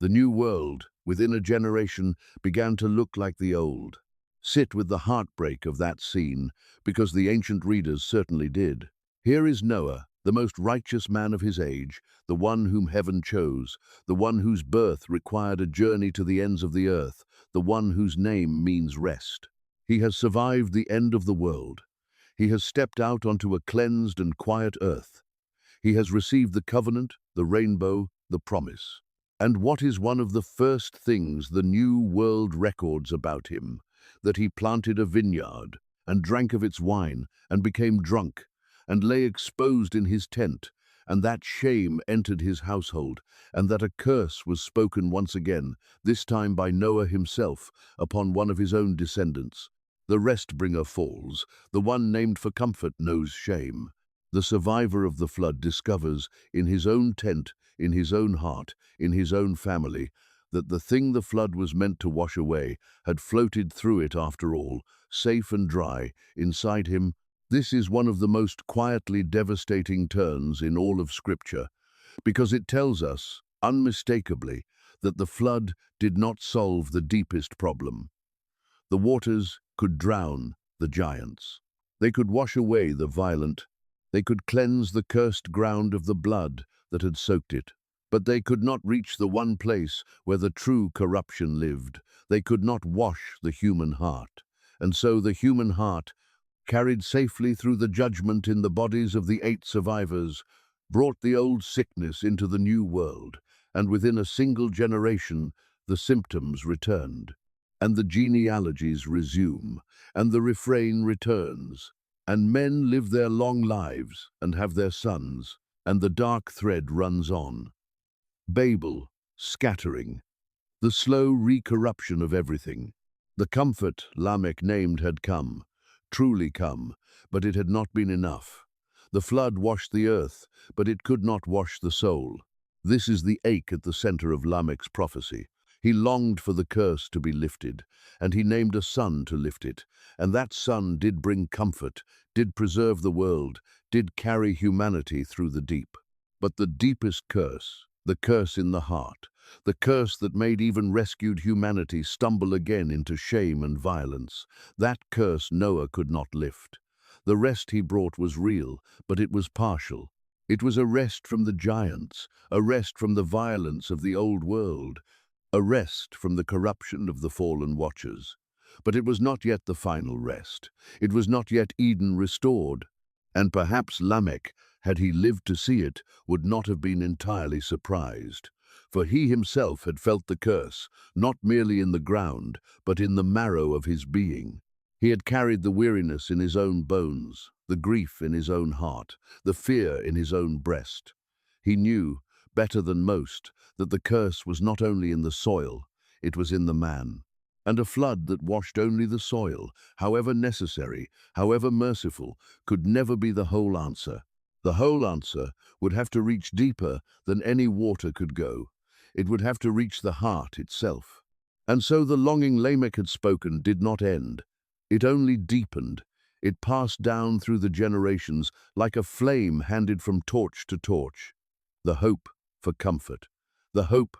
The new world, within a generation, began to look like the old. Sit with the heartbreak of that scene, because the ancient readers certainly did. Here is Noah, the most righteous man of his age, the one whom heaven chose, the one whose birth required a journey to the ends of the earth, the one whose name means rest. He has survived the end of the world. He has stepped out onto a cleansed and quiet earth. He has received the covenant, the rainbow, the promise. And what is one of the first things the new world records about him? That he planted a vineyard, and drank of its wine, and became drunk, and lay exposed in his tent, and that shame entered his household, and that a curse was spoken once again, this time by Noah himself, upon one of his own descendants. The rest-bringer falls, the one named for comfort knows shame. The survivor of the flood discovers, in his own tent, in his own heart, in his own family, that the thing the flood was meant to wash away had floated through it after all, safe and dry, inside him. This is one of the most quietly devastating turns in all of Scripture, because it tells us, unmistakably, that the flood did not solve the deepest problem. The waters could drown the giants. They could wash away the violent. They could cleanse the cursed ground of the blood that had soaked it. But they could not reach the one place where the true corruption lived. They could not wash the human heart. And so the human heart, carried safely through the judgment in the bodies of the 8 survivors, brought the old sickness into the new world, and within a single generation the symptoms returned, and the genealogies resume, and the refrain returns, and men live their long lives and have their sons, and the dark thread runs on. Babel, scattering, the slow recorruption of everything. The comfort Lamech named had come, truly come, but it had not been enough. The flood washed the earth, but it could not wash the soul. This is the ache at the center of Lamech's prophecy. He longed for the curse to be lifted, and he named a son to lift it, and that son did bring comfort, did preserve the world, did carry humanity through the deep. But the deepest curse, the curse in the heart, the curse that made even rescued humanity stumble again into shame and violence, that curse Noah could not lift. The rest he brought was real, but it was partial. It was a rest from the giants, a rest from the violence of the old world, a rest from the corruption of the fallen watchers. But it was not yet the final rest. It was not yet Eden restored. And perhaps Lamech, had he lived to see it, would not have been entirely surprised. For he himself had felt the curse, not merely in the ground, but in the marrow of his being. He had carried the weariness in his own bones, the grief in his own heart, the fear in his own breast. He knew, better than most, that the curse was not only in the soil, it was in the man. And a flood that washed only the soil, however necessary, however merciful, could never be the whole answer. The whole answer would have to reach deeper than any water could go. It would have to reach the heart itself. And so the longing Lamech had spoken did not end. It only deepened. It passed down through the generations like a flame handed from torch to torch. The hope for comfort. The hope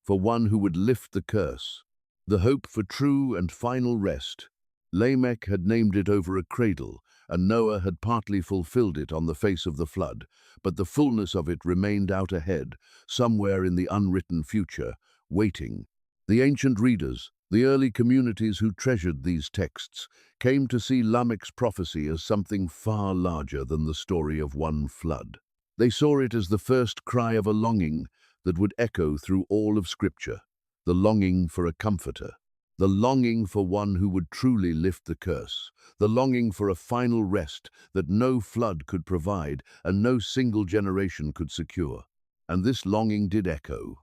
for one who would lift the curse. The hope for true and final rest. Lamech had named it over a cradle, and Noah had partly fulfilled it on the face of the flood, but the fullness of it remained out ahead, somewhere in the unwritten future, waiting. The ancient readers, the early communities who treasured these texts, came to see Lamech's prophecy as something far larger than the story of one flood. They saw it as the first cry of a longing that would echo through all of Scripture, the longing for a comforter, the longing for one who would truly lift the curse, the longing for a final rest that no flood could provide and no single generation could secure. And this longing did echo.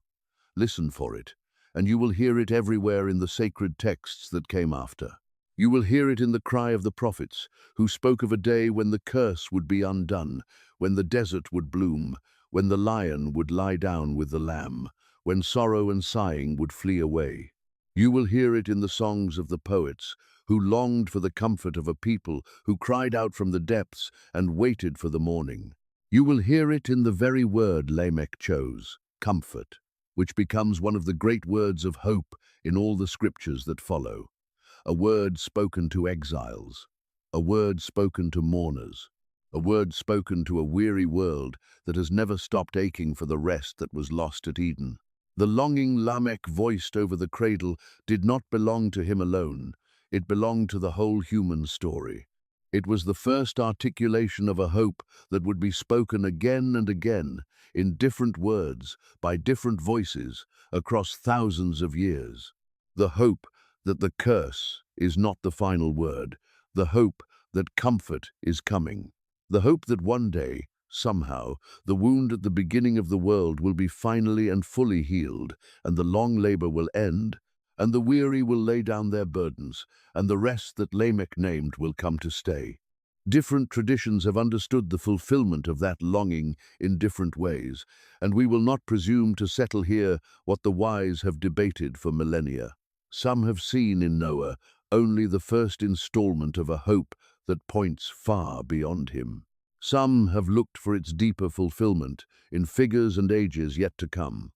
Listen for it, and you will hear it everywhere in the sacred texts that came after. You will hear it in the cry of the prophets, who spoke of a day when the curse would be undone, when the desert would bloom, when the lion would lie down with the lamb, when sorrow and sighing would flee away. You will hear it in the songs of the poets, who longed for the comfort of a people who cried out from the depths and waited for the morning. You will hear it in the very word Lamech chose, comfort, which becomes one of the great words of hope in all the scriptures that follow. A word spoken to exiles, a word spoken to mourners, a word spoken to a weary world that has never stopped aching for the rest that was lost at Eden. The longing Lamech voiced over the cradle did not belong to him alone. It belonged to the whole human story. It was the first articulation of a hope that would be spoken again and again, in different words, by different voices, across thousands of years. The hope that the curse is not the final word. The hope that comfort is coming. The hope that one day, somehow, the wound at the beginning of the world will be finally and fully healed, and the long labor will end, and the weary will lay down their burdens, and the rest that Lamech named will come to stay. Different traditions have understood the fulfillment of that longing in different ways, and we will not presume to settle here what the wise have debated for millennia. Some have seen in Noah only the first installment of a hope that points far beyond him. Some have looked for its deeper fulfillment in figures and ages yet to come.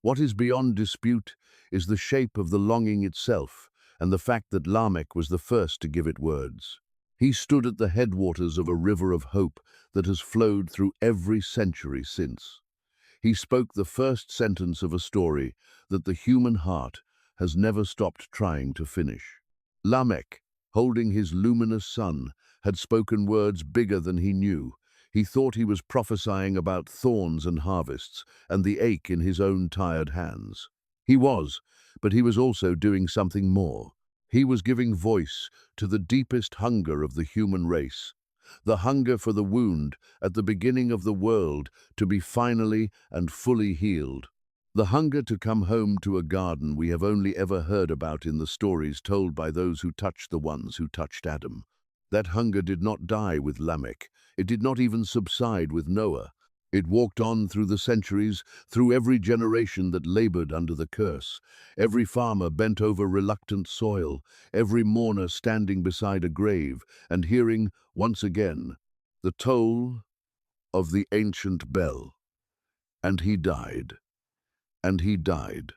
What is beyond dispute is the shape of the longing itself and the fact that Lamech was the first to give it words. He stood at the headwaters of a river of hope that has flowed through every century since. He spoke the first sentence of a story that the human heart has never stopped trying to finish. Lamech, holding his luminous son, had spoken words bigger than he knew. He thought he was prophesying about thorns and harvests and the ache in his own tired hands. He was, but he was also doing something more. He was giving voice to the deepest hunger of the human race, the hunger for the wound at the beginning of the world to be finally and fully healed. The hunger to come home to a garden we have only ever heard about in the stories told by those who touched the ones who touched Adam. That hunger did not die with Lamech. It did not even subside with Noah. It walked on through the centuries, through every generation that labored under the curse. Every farmer bent over reluctant soil, every mourner standing beside a grave and hearing, once again, the toll of the ancient bell. And he died. And he died.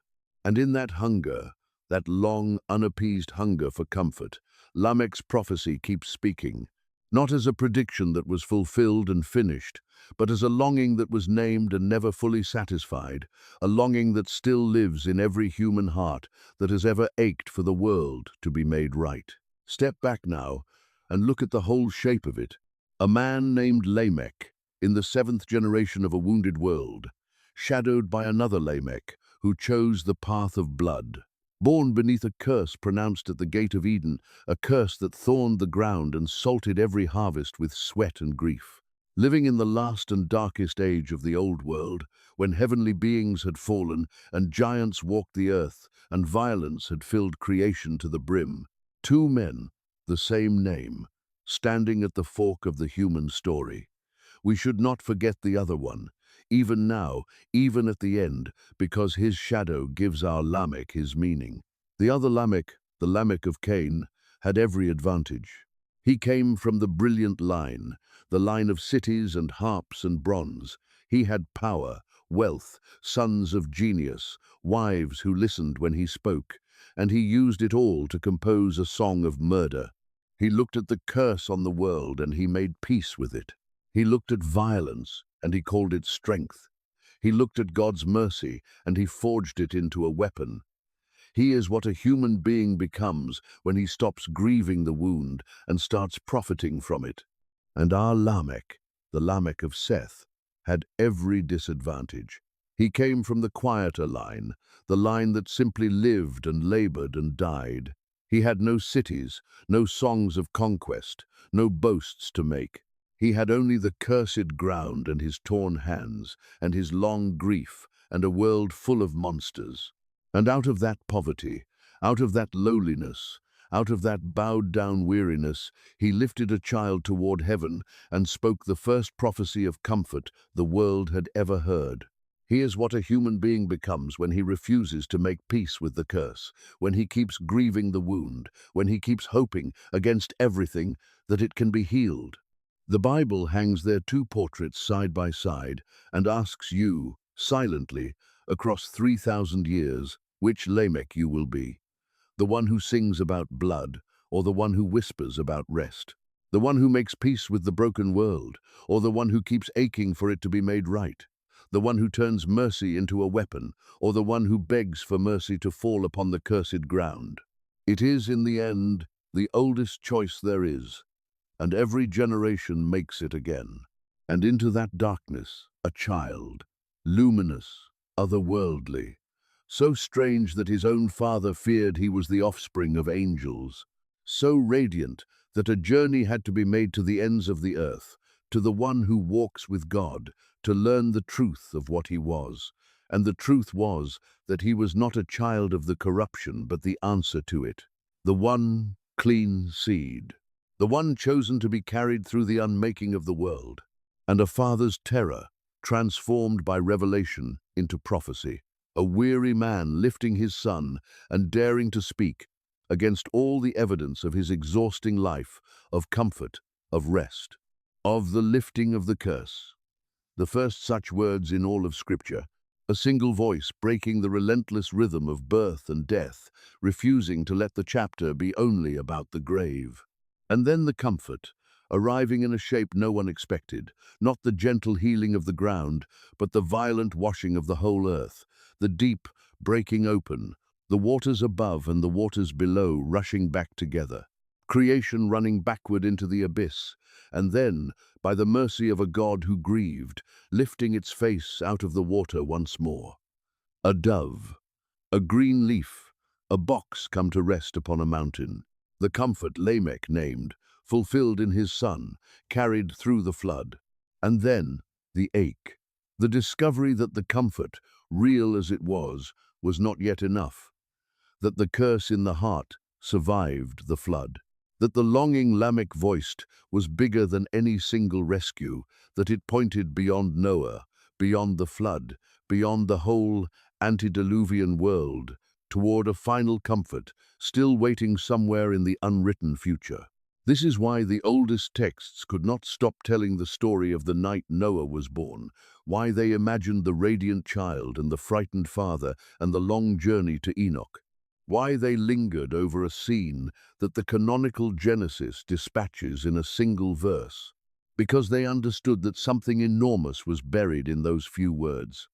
And in that hunger, that long, unappeased hunger for comfort, Lamech's prophecy keeps speaking, not as a prediction that was fulfilled and finished, but as a longing that was named and never fully satisfied, a longing that still lives in every human heart that has ever ached for the world to be made right. Step back now and look at the whole shape of it. A man named Lamech, in the seventh generation of a wounded world, shadowed by another Lamech who chose the path of blood. Born beneath a curse pronounced at the gate of Eden, a curse that thorned the ground and salted every harvest with sweat and grief. Living in the last and darkest age of the old world, when heavenly beings had fallen and giants walked the earth and violence had filled creation to the brim, two men, the same name, standing at the fork of the human story. We should not forget the other one, even now, even at the end, because his shadow gives our Lamech his meaning. The other Lamech, the Lamech of Cain, had every advantage. He came from the brilliant line, the line of cities and harps and bronze. He had power, wealth, sons of genius, wives who listened when he spoke, and he used it all to compose a song of murder. He looked at the curse on the world and he made peace with it. He looked at violence and he called it strength. He looked at God's mercy and he forged it into a weapon. He is what a human being becomes when he stops grieving the wound and starts profiting from it. And our Lamech, the Lamech of Seth, had every disadvantage. He came from the quieter line, the line that simply lived and labored and died. He had no cities, no songs of conquest, no boasts to make. He had only the cursed ground and his torn hands, and his long grief, and a world full of monsters. And out of that poverty, out of that lowliness, Out of that bowed-down weariness, he lifted a child toward heaven and spoke the first prophecy of comfort the world had ever heard. Here's what a human being becomes when he refuses to make peace with the curse, when he keeps grieving the wound, when he keeps hoping against everything that it can be healed. The Bible hangs their two portraits side by side and asks you, silently, across 3,000 years, which Lamech you will be. The one who sings about blood, or the one who whispers about rest. The one who makes peace with the broken world, or the one who keeps aching for it to be made right. The one who turns mercy into a weapon, or the one who begs for mercy to fall upon the cursed ground. It is, in the end, the oldest choice there is, and every generation makes it again. And into that darkness, a child, luminous, otherworldly, so strange that his own father feared he was the offspring of angels, so radiant that a journey had to be made to the ends of the earth, to the one who walks with God, to learn the truth of what he was. And the truth was that he was not a child of the corruption, but the answer to it, the one clean seed, the one chosen to be carried through the unmaking of the world, and a father's terror transformed by revelation into prophecy. A weary man lifting his son and daring to speak against all the evidence of his exhausting life, of comfort, of rest, of the lifting of the curse. The first such words in all of Scripture, a single voice breaking the relentless rhythm of birth and death, refusing to let the chapter be only about the grave. And then the comfort, arriving in a shape no one expected, not the gentle healing of the ground, but the violent washing of the whole earth, the deep breaking open, the waters above and the waters below rushing back together, creation running backward into the abyss, and then, by the mercy of a God who grieved, lifting its face out of the water once more. A dove, a green leaf, a box come to rest upon a mountain. The comfort Lamech named, fulfilled in his son, carried through the flood. And then the ache, the discovery that the comfort, real as it was not yet enough, that the curse in the heart survived the flood, that the longing Lamech voiced was bigger than any single rescue, that it pointed beyond Noah, beyond the flood, beyond the whole antediluvian world, toward a final comfort, still waiting somewhere in the unwritten future. This is why the oldest texts could not stop telling the story of the night Noah was born, why they imagined the radiant child and the frightened father and the long journey to Enoch, why they lingered over a scene that the canonical Genesis dispatches in a single verse, because they understood that something enormous was buried in those few words.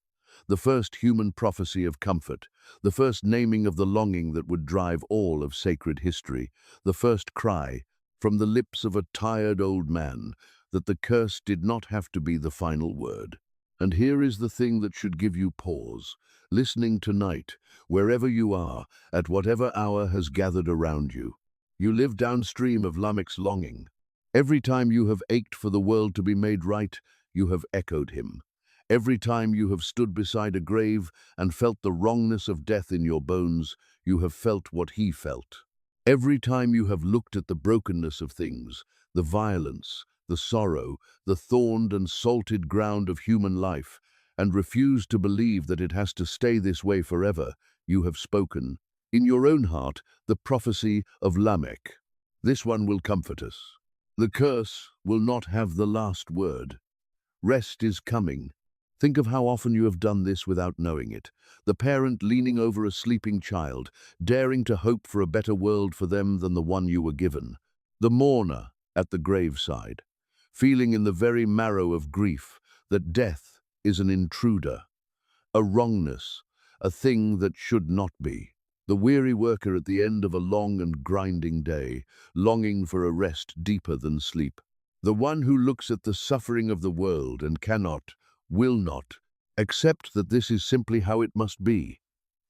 The first human prophecy of comfort, the first naming of the longing that would drive all of sacred history, the first cry from the lips of a tired old man that the curse did not have to be the final word. And here is the thing that should give you pause, listening tonight, wherever you are, at whatever hour has gathered around you. You live downstream of Lamech's longing. Every time you have ached for the world to be made right, you have echoed him. Every time you have stood beside a grave and felt the wrongness of death in your bones, you have felt what he felt. Every time you have looked at the brokenness of things, the violence, the sorrow, the thorned and salted ground of human life, and refused to believe that it has to stay this way forever, you have spoken, in your own heart, the prophecy of Lamech. This one will comfort us. The curse will not have the last word. Rest is coming. Think of how often you have done this without knowing it. The parent leaning over a sleeping child, daring to hope for a better world for them than the one you were given. The mourner at the graveside, feeling in the very marrow of grief that death is an intruder, a wrongness, a thing that should not be. The weary worker at the end of a long and grinding day, longing for a rest deeper than sleep. The one who looks at the suffering of the world and cannot, will not, accept that this is simply how it must be.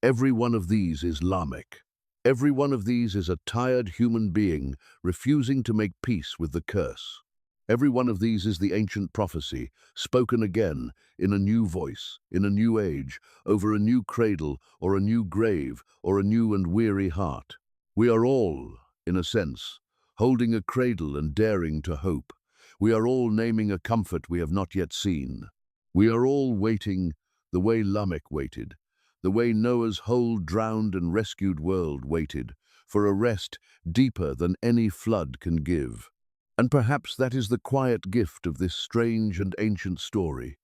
Every one of these is Lamech. Every one of these is a tired human being refusing to make peace with the curse. Every one of these is the ancient prophecy, spoken again, in a new voice, in a new age, over a new cradle, or a new grave, or a new and weary heart. We are all in a sense, holding a cradle and daring to hope. We are all naming a comfort we have not yet seen. We are all waiting the way Lamech waited, the way Noah's whole drowned and rescued world waited, for a rest deeper than any flood can give. And perhaps that is the quiet gift of this strange and ancient story,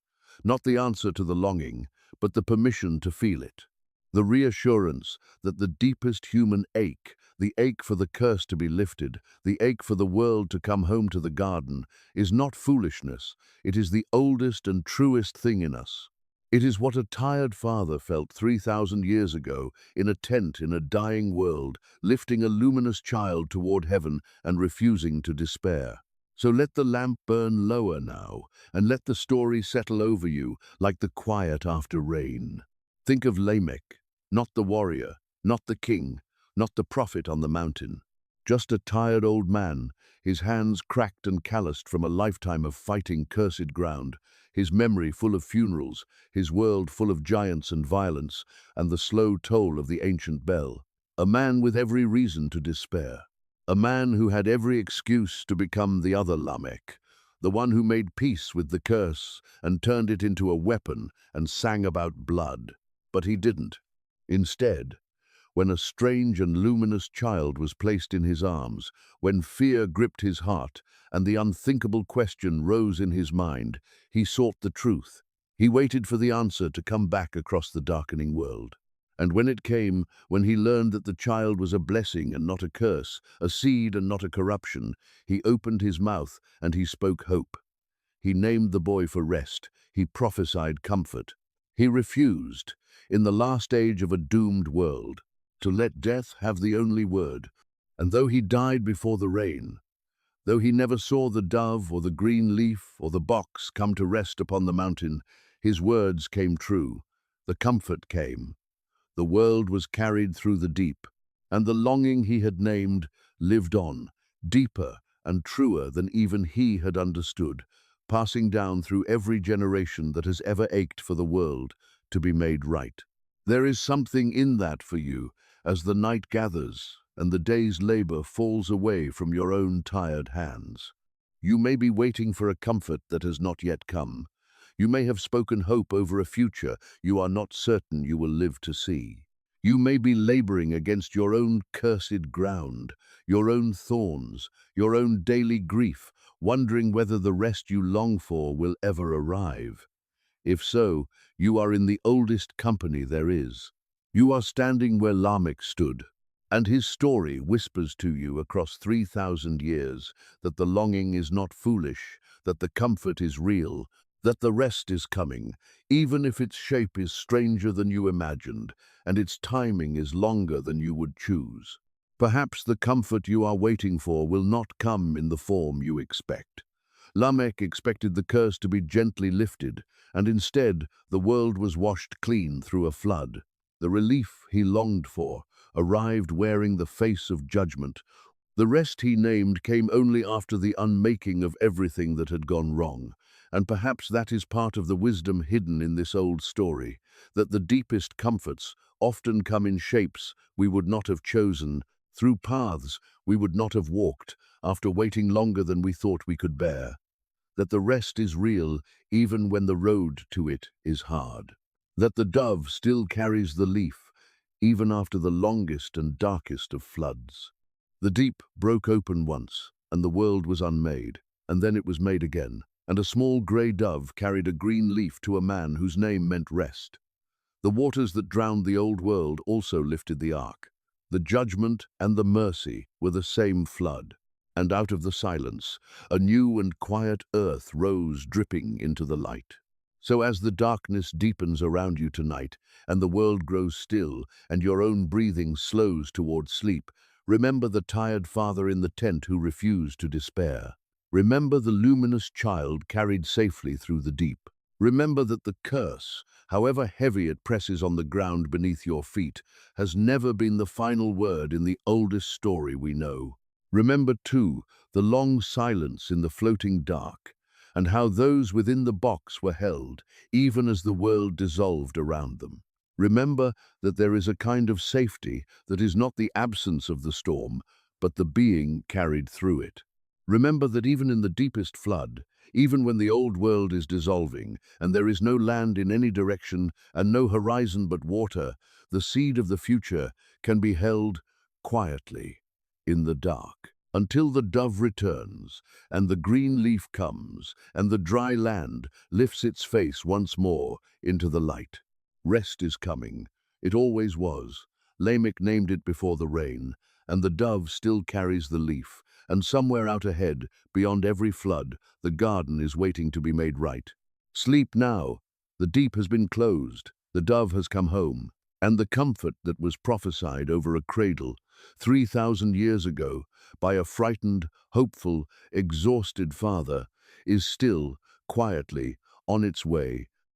not the answer to the longing, but the permission to feel it. The reassurance that the deepest human ache, the ache for the curse to be lifted, the ache for the world to come home to the garden, is not foolishness. It is the oldest and truest thing in us. It is what a tired father felt 3,000 years ago in a tent in a dying world, lifting a luminous child toward heaven and refusing to despair. So let the lamp burn lower now, and let the story settle over you like the quiet after rain. Think of Lamech, not the warrior, not the king, not the prophet on the mountain. Just a tired old man, his hands cracked and calloused from a lifetime of fighting cursed ground, his memory full of funerals, his world full of giants and violence, and the slow toll of the ancient bell. A man with every reason to despair. A man who had every excuse to become the other Lamech, the one who made peace with the curse and turned it into a weapon and sang about blood. But he didn't. Instead, when a strange and luminous child was placed in his arms, when fear gripped his heart and the unthinkable question rose in his mind, he sought the truth. He waited for the answer to come back across the darkening world. And when it came, when he learned that the child was a blessing and not a curse, a seed and not a corruption, he opened his mouth and he spoke hope. He named the boy for rest. He prophesied comfort. He refused, in the last age of a doomed world, to let death have the only word. And though he died before the rain, though he never saw the dove or the green leaf or the box come to rest upon the mountain, his words came true. The comfort came. The world was carried through the deep, and the longing he had named lived on, deeper and truer than even he had understood, passing down through every generation that has ever ached for the world to be made right. There is something in that for you as the night gathers and the day's labor falls away from your own tired hands. You may be waiting for a comfort that has not yet come. You may have spoken hope over a future you are not certain you will live to see. You may be laboring against your own cursed ground, your own thorns, your own daily grief, wondering whether the rest you long for will ever arrive. If so, you are in the oldest company there is. You are standing where Lamech stood, and his story whispers to you across 3,000 years that the longing is not foolish, that the comfort is real, that the rest is coming, even if its shape is stranger than you imagined, and its timing is longer than you would choose. Perhaps the comfort you are waiting for will not come in the form you expect. Lamech expected the curse to be gently lifted, and instead the world was washed clean through a flood. The relief he longed for arrived wearing the face of judgment. The rest he named came only after the unmaking of everything that had gone wrong. And perhaps that is part of the wisdom hidden in this old story, that the deepest comforts often come in shapes we would not have chosen, through paths we would not have walked, after waiting longer than we thought we could bear. That the rest is real even when the road to it is hard. That the dove still carries the leaf, even after the longest and darkest of floods. The deep broke open once, and the world was unmade, and then it was made again. And a small grey dove carried a green leaf to a man whose name meant rest. The waters that drowned the old world also lifted the ark. The judgment and the mercy were the same flood, and out of the silence, a new and quiet earth rose dripping into the light. So as the darkness deepens around you tonight, and the world grows still, and your own breathing slows toward sleep, remember the tired father in the tent who refused to despair. Remember the luminous child carried safely through the deep. Remember that the curse, however heavy it presses on the ground beneath your feet, has never been the final word in the oldest story we know. Remember, too, the long silence in the floating dark, and how those within the box were held, even as the world dissolved around them. Remember that there is a kind of safety that is not the absence of the storm, but the being carried through it. Remember that even in the deepest flood, even when the old world is dissolving, and there is no land in any direction and no horizon but water, the seed of the future can be held quietly in the dark until the dove returns, and the green leaf comes, and the dry land lifts its face once more into the light. Rest is coming. It always was. Lamech named it before the rain, and the dove still carries the leaf, and somewhere out ahead, beyond every flood, the garden is waiting to be made right. Sleep now. The deep has been closed. The dove has come home, and the comfort that was prophesied over a cradle 3,000 years ago by a frightened, hopeful, exhausted father is still, quietly, on its way